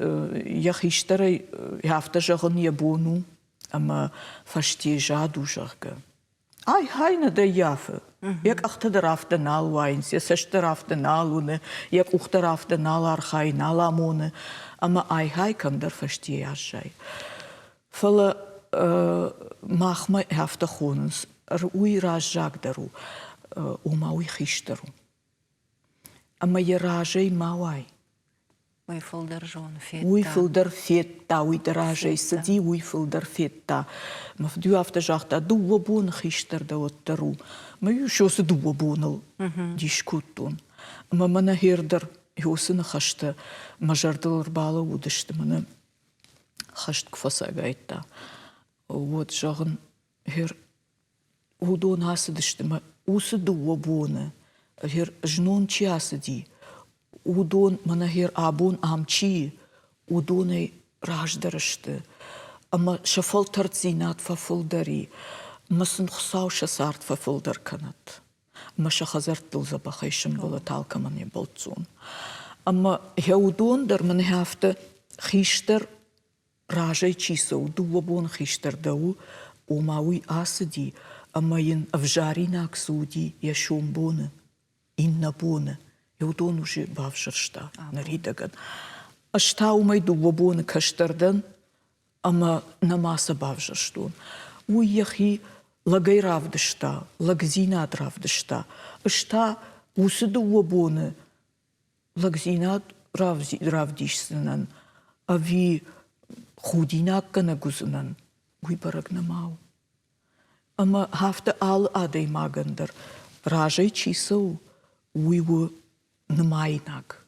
я хиштары яфта жағын ябону. Ama faштежаду жага. Ай, хайна да яфы. Як ахтадарафта нал вайнс, я саштарафта налуны, як ухтарафта нал архай наламоны. Ama ай, хай камдар faштежай. Фала махма хафта хонус, уй ражак дару, ума уй хиштару. Ama я ражай мавай. Уйфылдар фетта, уйдаражай сади, уйфылдар фетта. Ма в дю автожахта дуwa бон хиштарда оттару. Ма юшосы дуwa бонал дишкуттун. Ма мана хердар юсына хашта мажардалар бала удышты мана хашт кфаса гайтта. Вот жағын хер удон асыдышты ма усы дуwa боны. Хер жнон чи асыди. Удон манахир абон амчи, удоны раждарышты. Ама шафалтар зинат фафылдари, масын хсау шасарт фафылдар канат. Ама шахазарт лзабахайшым была талка мане болцун. Ама яудон дар манахафта хиштар ражай чисау, дуабон хиштар дау, умауи асади, ама ин авжарина аксуди, яшумбоны, иннабоны. Яудон уже бавшыршта, наридаган. Ашта умай дуабоны каштардан, ама намаса бавшырштун. Уй яхи лагай равдышта, лагзинат равдышта. Ашта усы дуабоны лагзинат равдишсынан, ави худинак нагузынан. Уй бараг намау. Ама хафта ал адай магандар. Ражай чисау, уйву намайнак.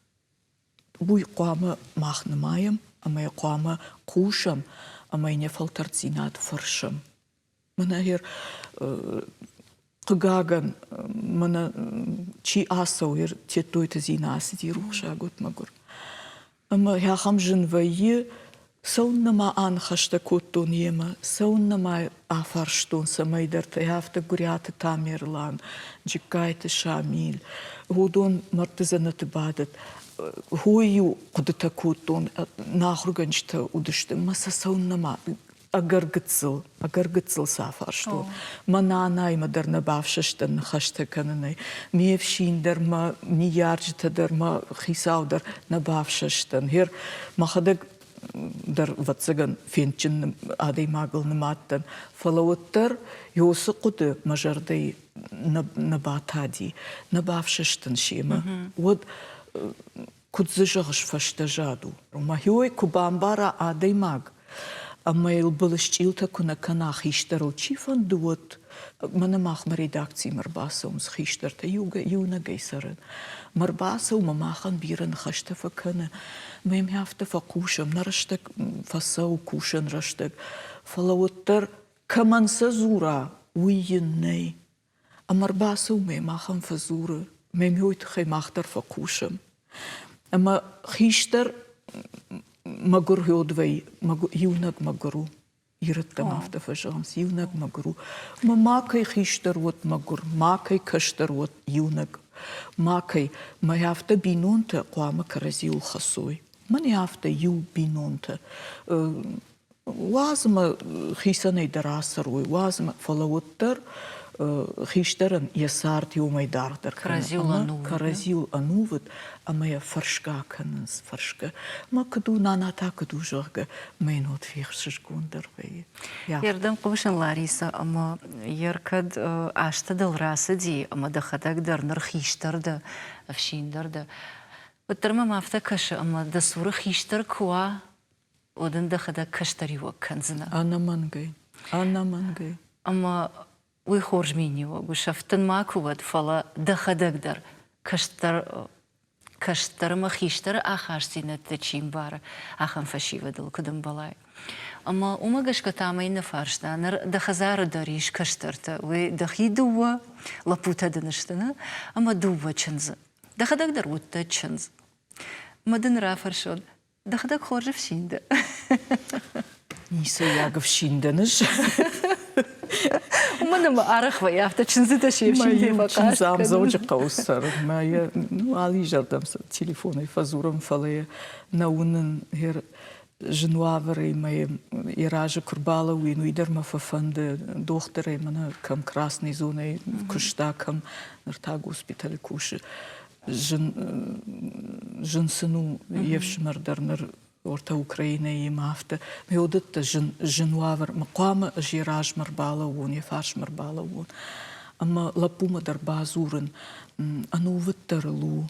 Уй қуама махнамаям, ама я қуама қушам, ама я фалтарцинат фаршам. Мана хер қыгаган, мана чи асау ер тетойта зинасы ди рухшагут магур. Ама я хамжын вайе, сауннама анхашта коттон ема, сауннама афарштон самайдарта, яфта гурята тамерлан, джикайта шамил, гудон мартызанаты бадат, хую кудыта коттон, нахруганчта удышты, маса сауннама, агаргыцыл сафарштон. Манана има дар набавшаштан хашта кананай, мевшиндар ма ниярджитадар ма хисаудар набавшаштан. Хер махадаг дар ватсаган фенчин адай магылныматтан фалауаттар йосы куды мажардай набатади набавшаштан шема. Вот кудзыжагыш фаштажаду. Махиой кубамбара адай маг. أما البلشتيلتا كنا كناخ يشترو تشيفان دوت من ماخ مريداكتي مرباسة ومسخيشترتا يونا جيسرن مرباسة وماخن بيرن خشتفا كنا ما يمهافتا فقوشم نرشتك فساو كوشن رشتك فلوتر كمان سزورا ويني مرباسة وما ماخن فزورا ما يمهوت خي ماختر فقوشم أما خيشتر مگر هودوی یونگ مگرو یرت مافت فشانس یونگ مگرو ما کی خیشتر وت مگر ما کی کشتر وت یونگ ما کی ما یافت بینونت قوام کرزیل خصوی من یافت یو بینونت وازم خیسنی دراسروی وازم فلوتر خيشترن يسارت يوم يداردر كرازيل أنوفت أما يفرشكا كنس فرشكا ما كدو نانا تا كدو جرغ ما ينوت فيخ ششكوندر بي يردم قوشن لاريسا أما يركد أشتدل راسدي أما دخدك در نرخيشتر ده أفشيندر ده وترما ما افتكش أما دسور خيشتر كوا ودن دخدك كشتري وكنزنا أنا منجي أما ويخرج مني وشفتن ماكو ود فلا دخدك در كشتر ما خيشتر آخر سينة تشيم بارا آخر فشي ودل كدم بلاي أما وما قش كتامي نفارش دانر دخزار داريش كشترتا ودخي دوا لابوتا دنشتنا أما دوا تشنز دخدك در وتا تشنز مدن رافر شد دخدك خرج في شيندا نيسا ياغ في شيندنش ومن ما أعرف ويافت تشنزت شيء ما يمكن زام زوج قوسر ما ي علي جردم تليفوني فزورم فلي نون هير جنوافري ما يراج كربالا وينو يدر ما ففند دوختري منا كم красной зоной кушта كم نرتاق госпиталь كوش جنسنو يفشمر درنر ورتا أوكرانيا يمافت ميودت جنوافر مقام جيراج مربالا وون يفارش مربالا وون أما لبوما در بازورن أنو وترلو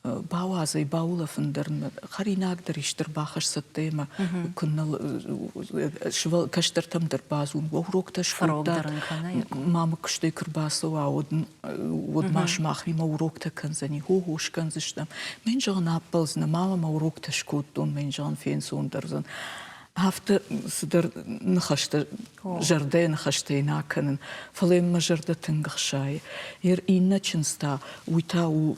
باوازي باولا فندرن خريناك دريش در باخش ستيما كنا شوال كشتر تم در بازون وهروك تشكوتا ماما كشتي كرباسوا ود ماش ماخي موروك تكنزني هوش كنزشتم من جان أبلزنا ماما موروك تشكوتون من جان فين سوندرزن هفته صدر نخشت جردين نخشتينا كنن فلين ما جردة تنغشاي ير إينا تشنستا ويتاو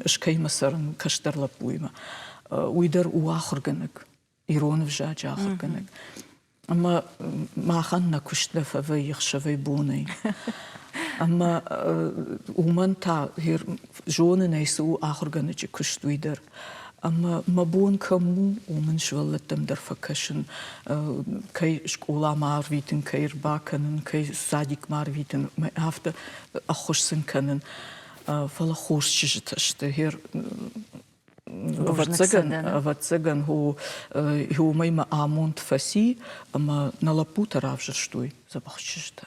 اشكي مسرن كشتر لبويما ويدر واخر جنك يرون فجاج آخر جنك أما ما خلنا كشتة فوي يخشفي بوني أما ومن تا هير جون نيسو آخر جنك كشت ويدر أما مبون كمو ومن شولتم در فكشن كي شكولا مارفيتن كي رباكنن كي ساديك مارفيتن ما هفته أخوشسن كنن فلا خوش تشت هير واتسجن هو ما آمونت فسي أما نلابوتا رافجر شتوي زبخششتا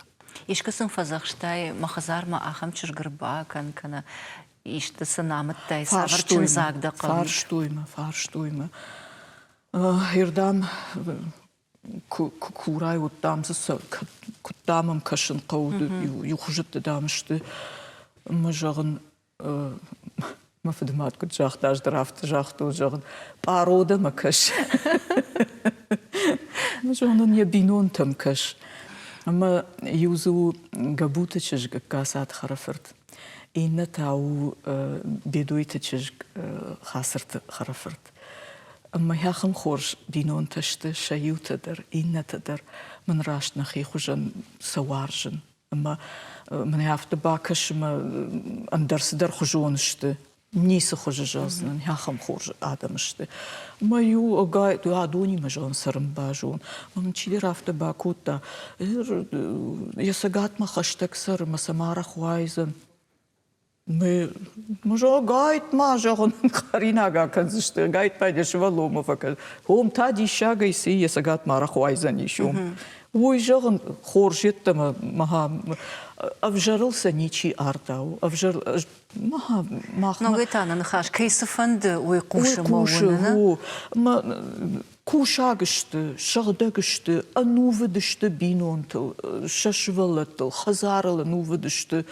إيش كسن فزخشتاي مخزار ما أخم تشرقربا كان İşte sınavıttay savarçın zagda qalın. Farştuyma. Hirdam kuray utdamsı kutdamım kaşın qavdu yuxujut damıştı. Majağın ما فدمات كنت جاخداش درافت جاختو جاخد بارودا مكش مجونن يبينون تمكش أما يوزو قبوتة شجق كاسات خرفرت إن تاو بدويت تشج خاسرت خرفرت أما ياخم خورج بينون تشت شيو تدر إن تدر من راش نخي خجن سوارجن أما من يافت باكش ما أندرس در خجونشت نيس خججازن ياخم خورج آدمشت ما يو أقاي دوني مجان سرم باجون من چيدي رافت باكوتا يسقات ما خشتك سر ما سمارة خوايزن مجا قايت ما جاهن خريناغا كنزشت قايت بايدش والله ما فكر هم تادي شاغا يسي يسقات ما رخوايزن يشوم وي جاهن خورجت ما أفجرل سنيتشي أرداو أفجر ما نوغيتانا نخاش كيس فند ويقوش مونا ما Кушагышты, шағдагышты, анувыдышты бинонтыл, шашвалатыл, хазарылы нувыдышты.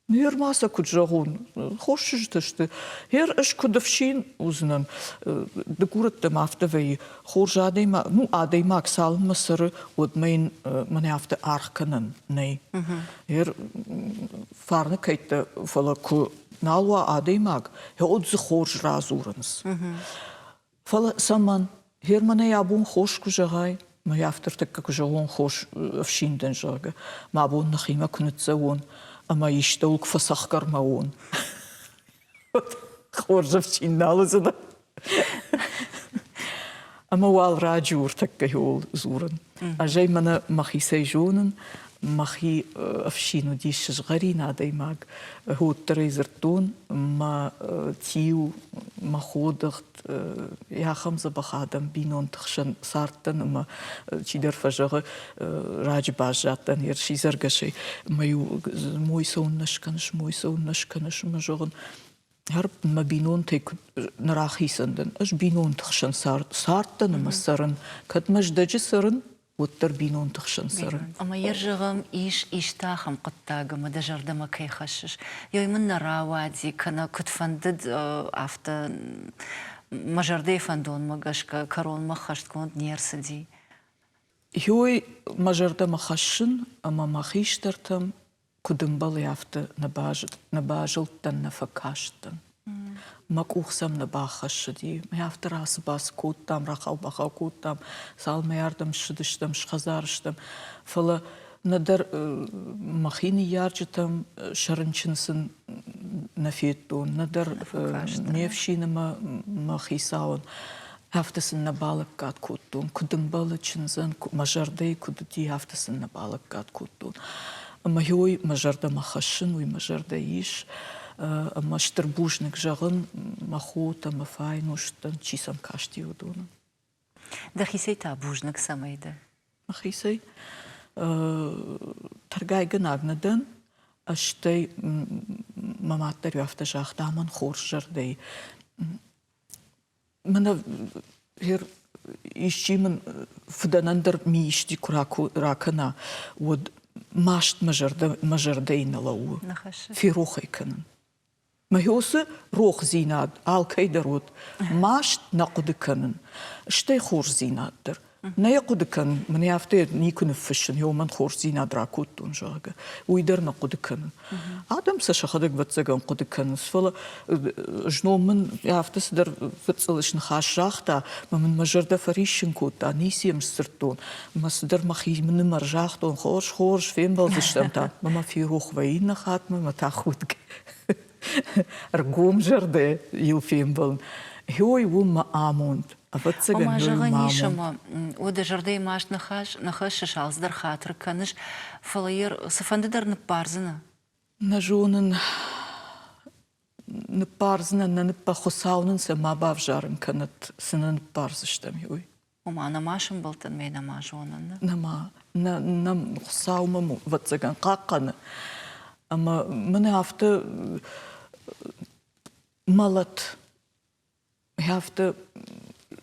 Нер маса куджагун, хошыждышты. Хер эш кудавшин узнан, декураттым автовей, хоржа адейма, ну адейма аксалма сыры, вот мейн мане авто архканын, ней. Хер фарны кайтты, фала ку налва адеймаг, хер отзы хорж разуранс. Фала саман, хер мане ябун хош кужагай, ма яфтыртык кужагун хош авшинден жага, ма абун нахима кунытзавун. Ama işte o kıfasak karmağın. Хоржав чинналы зада. Ama wal rajur takka hol zuren. Ajay mana machi seijonen, machi afshinu dish zgarina daimag. Hot trezerton ma tiu ma khodacht ja khamza bakhadam binon tkhshan sartan ma chider fajare rajbajatan hier shizargashi mayu moy sonnash ma jogen Harp ma binon tek narachisenden. As binon tkhshan sartan ma saran kat majdaji saran وتر بينون تخشن سر. أما يرجعهم إيش تاهم قطعة ما دجرد ما كي خشش. يوم من نراوادي كنا كنت فندد أفتا مجردي فندون ما جش كارون ما خشت كنت نيرسدي. يوي مجرد ما خشن أما ما خيشترتم كدم بالي أفتا نباجل تنفكاشتن. ما كوخسم نباخش دي ما يفتر راس باس كوتام رخاو بخاو كوتام سال ما يردم شدشتم شخزارشتم فلا ندر مخيني يارجتم شرنشنسن نفيتون ندر ميفشين ما خيساون هفتسن نبالك قاد كوتون كدم بالچنزن مجردي كدتي هفتسن نبالك قاد كوتون اما هوي مجرد ما خشن وي مجرد يش أما شتربوجنك جغن مخوطة مفاين وشتن چيسم كاشتي ودونا. دخيسي تابوجنك سميدة؟ دخيسي ترغاي جناغندن أشتي مماتر يافتا جاخ دامن خورجر دي من هير يشي من فدنندر ميشتي كراكو راكنا ود ماشت مجردين لو في روخي كنن ما هوس روخ زيناد آل كيدرود ماشت نقد كنن اشتي خور زيناد در نيقد كنن من يافتي نيكون فشن يوم من خور زيناد راكوتون جاغا ويدر نقد كنن آدم سشخدك بتزغن قد كنن فلا جنو من يافتس در فتسلش نخاش راختا من مجرد فريشن كوتا نيسي مسترتون ما صدر مخي من مرجاختون خورش فين بالزشتمتا ما في روخ وين نخات ما تاخد رقوم جرده يوفين بلن هوي وما آموند وما جغنيش ما وده جردي ماش نخش شالز در خاطر كنش فلاير سفند در نبارزنا نجونن نبارزنا ننبا خساونن سما بافجارن كانت سنن بارزشتم هوي وما أنا ماشن بلتن مينا ماجونن نما نم خساوما واتزغن قاقنا أما من هفته مالت هفته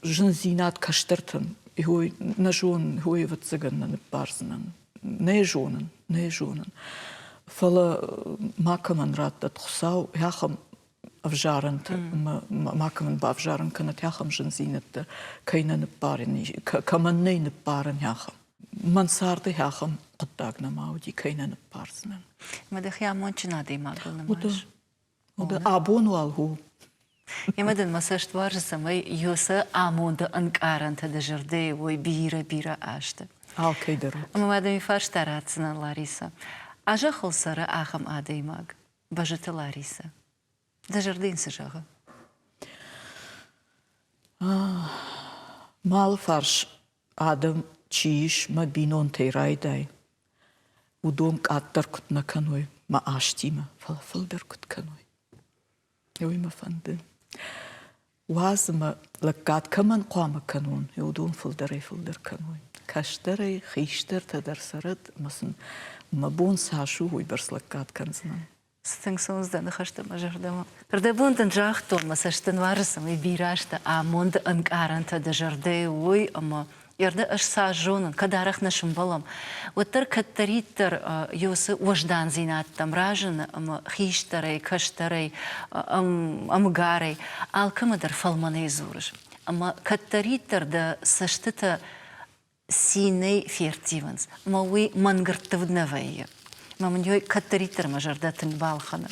جنزينات كشترتن هو نجون هو واتزغن نبارزنن نيجونن فلا ما كمان رات خساو هاخم أفجارنت ما كمان بافجارن كانت هاخم جنزينت كينا نبارن كمان ني نبارن هاخم من صارت هاخم قداغنا ماودي كينا نبارزنن ما دخيا مونچنا دي ما قلنا وده أبون والهو يمدن مساشت وارجسا ما يوسا آموندا أنكارنتا دجردي وي بيرا آشتا أوكي درو أما مادامي فاش تاراتسنا لاريسا أجا خلصارا آخم آدي ماغ بجت لاريسا دجردين سجاغا مال فرش آدم چيش ما بينون تيراي داي ودوم قادر كتنا كنوي ما آشتيما فلفل در كت كنوي يوي ما فندن وازما لقاد كمان قوام كنون يودون فلدر كنوي كاشتري خيشتر تدر سرد مثلا ما بون ساشو ويبرس لقاد كنزنا Стыңсыңыздан қашты мажырдама. Бірді бұндың жақтон, масаштын варысым, и бирашты, а мұнды ынқарынты да жырды ой, ама ерді ұшса жонын, кадарық нашым балам. Оттар каттариттар йосы ождан зинаттам, ражыны, ама хиштарай, каштарай, амгарай, алкымыдар фалманай зурыш. Ама каттариттар да саштыта синей фертиванс, ама уй мангырттывднавайы. Мамын йой каттариттар мажарда тың балханы.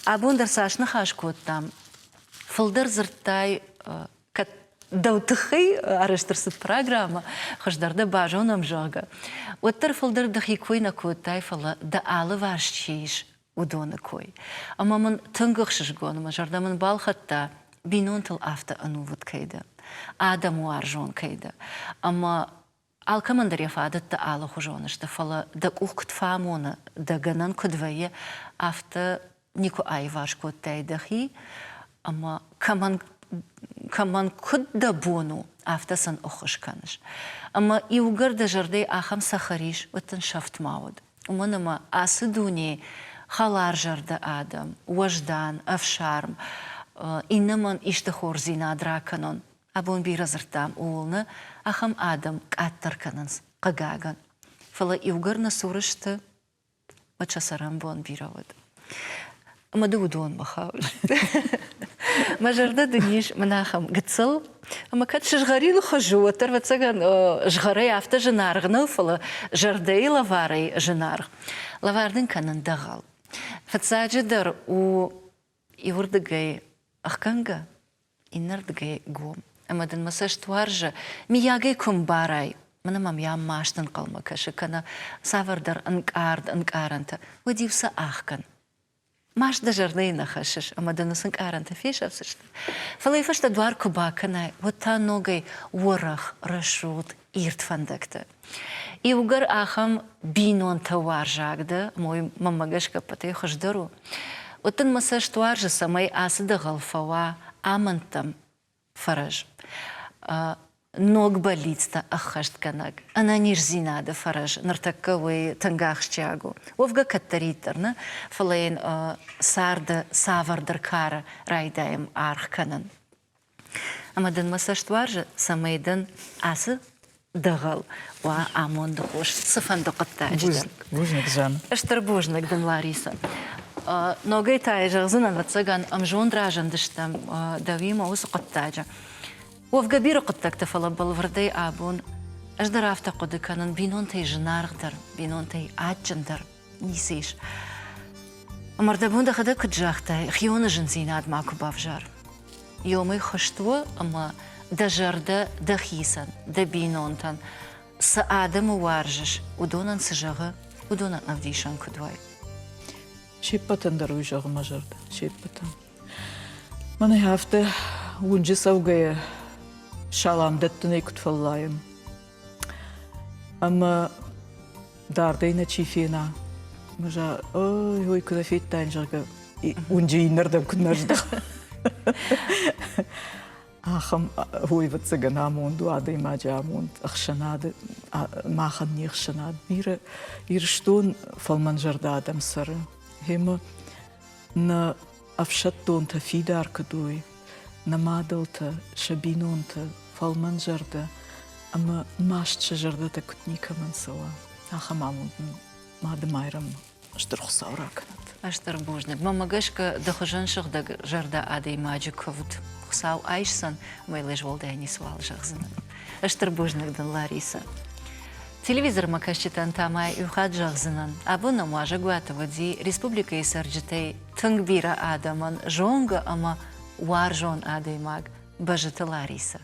А бұндар сашны хашкоттам, фылдар зырттай даутыхый араштырсыт программа, хождарды бажонам жага. Оттар фылдар дахи кой на коттай фала да алы варшчейш удоны кой. А мамын тыңгықшыш гоны мажардамын балхатта бинонтыл афта анувуд кайда. Адам уаржон кайда. Ама алкамандар яфадат да алы хужонышты фала да ухкт фамона да ганан кудвае афта нико ай ваш коттай дахи. Ама каман кудда бону афтасан охышканыш. Ама и угарда жарды ахам сахариш оттан шафтмауд. Уманама асыдуни халар жарды адам, уаждан, афшарм, иннаман иштахор зина драканон. Абон бира зыртам улны ахам адам каттаркананс кагаган. Фала и угарна сурышты мачасарам бон биравад. Ама да удон махауш. Мажарда дыниш манахам гыцыл, ама кат шыжгарилы хожу, оторвацаган жгарай афта жынарғны фала жарды лаварай жынарғ. Лавардың канын дағал. Фатсаджыдар у иурдыгай ахканга, иннардыгай гом. Амадан масаш туаржа миягай кумбарай. Манамам я маштан қалма кашы, кана савардар анкаранта. Удивса ахкан. Маш да жарды нахашиш, ама да насынк аранта фешавсышты. Фалайфашта двар кубаканай, вот та ногай уорах, рашут, ирт фандакта. И угар ахам бинон тавар жагда, мой мамагашка патай хождару. Оттан масаш туаржа самай асыда галфава амантам фараж. Ног болится, ахашт канаг. Она ниш зинада фараж, нартаккавый тангахчагу. Овга каттаритарна, фалейн сарда савардар кара райдаем архканан. Амадан масаштваржа самайдан асы дагал. Ва амон дохош сафанду каттадждан. Бужник жан. Аштар бужник дан Лариса. Ногай тайжа зынан ватсаган амжон дражандыштам давима усу каттаджа. وفقبيرو قد تكتفل بالوردي آبون أجدر أفتقد كانن بينون تي جنارغدر بينون تي عجندر نيسيش أمردبون ده خدا كجاخته خيون جنزيناد معكو بافجار يومي خشتوا أما ده جرده ده خيسن ده بينون تن سآدم وارجش ودونن سجغه ودونن نفديشان كدواي شيبتن دروي جغ مجرد شيبتن من هفته ونجي سوغيه شالام دتني كنت فلايم أما داردينا تشيفينا مجا هوي كذا في تانجرك ونجي نردم كنا جدا آخم هوي بتسجنا موندو عادي ما جا موند أخشناد ما خني أخشناد يرشتون فالمنجر دادم سر هم نا أفشتون تفيدار كدوي намадалта, шабинонта, фалманжарда, ама машча жардата кутника мансала. Аха мамунтын мады майрам штырхсаураканат. Аштар бужник. Мамагашка дахажаншых да жарда ады маджи ковд. Хсау айшсан, майлеш волдайни свал жахзынан. Аштар бужник дан Лариса. Телевизор макашчитан тамай юхад жахзынан. Абуна мажа гуатавади республика исарджитей тангбира адаман жонга ама وارجون آدی ماگ بجت لاریسا.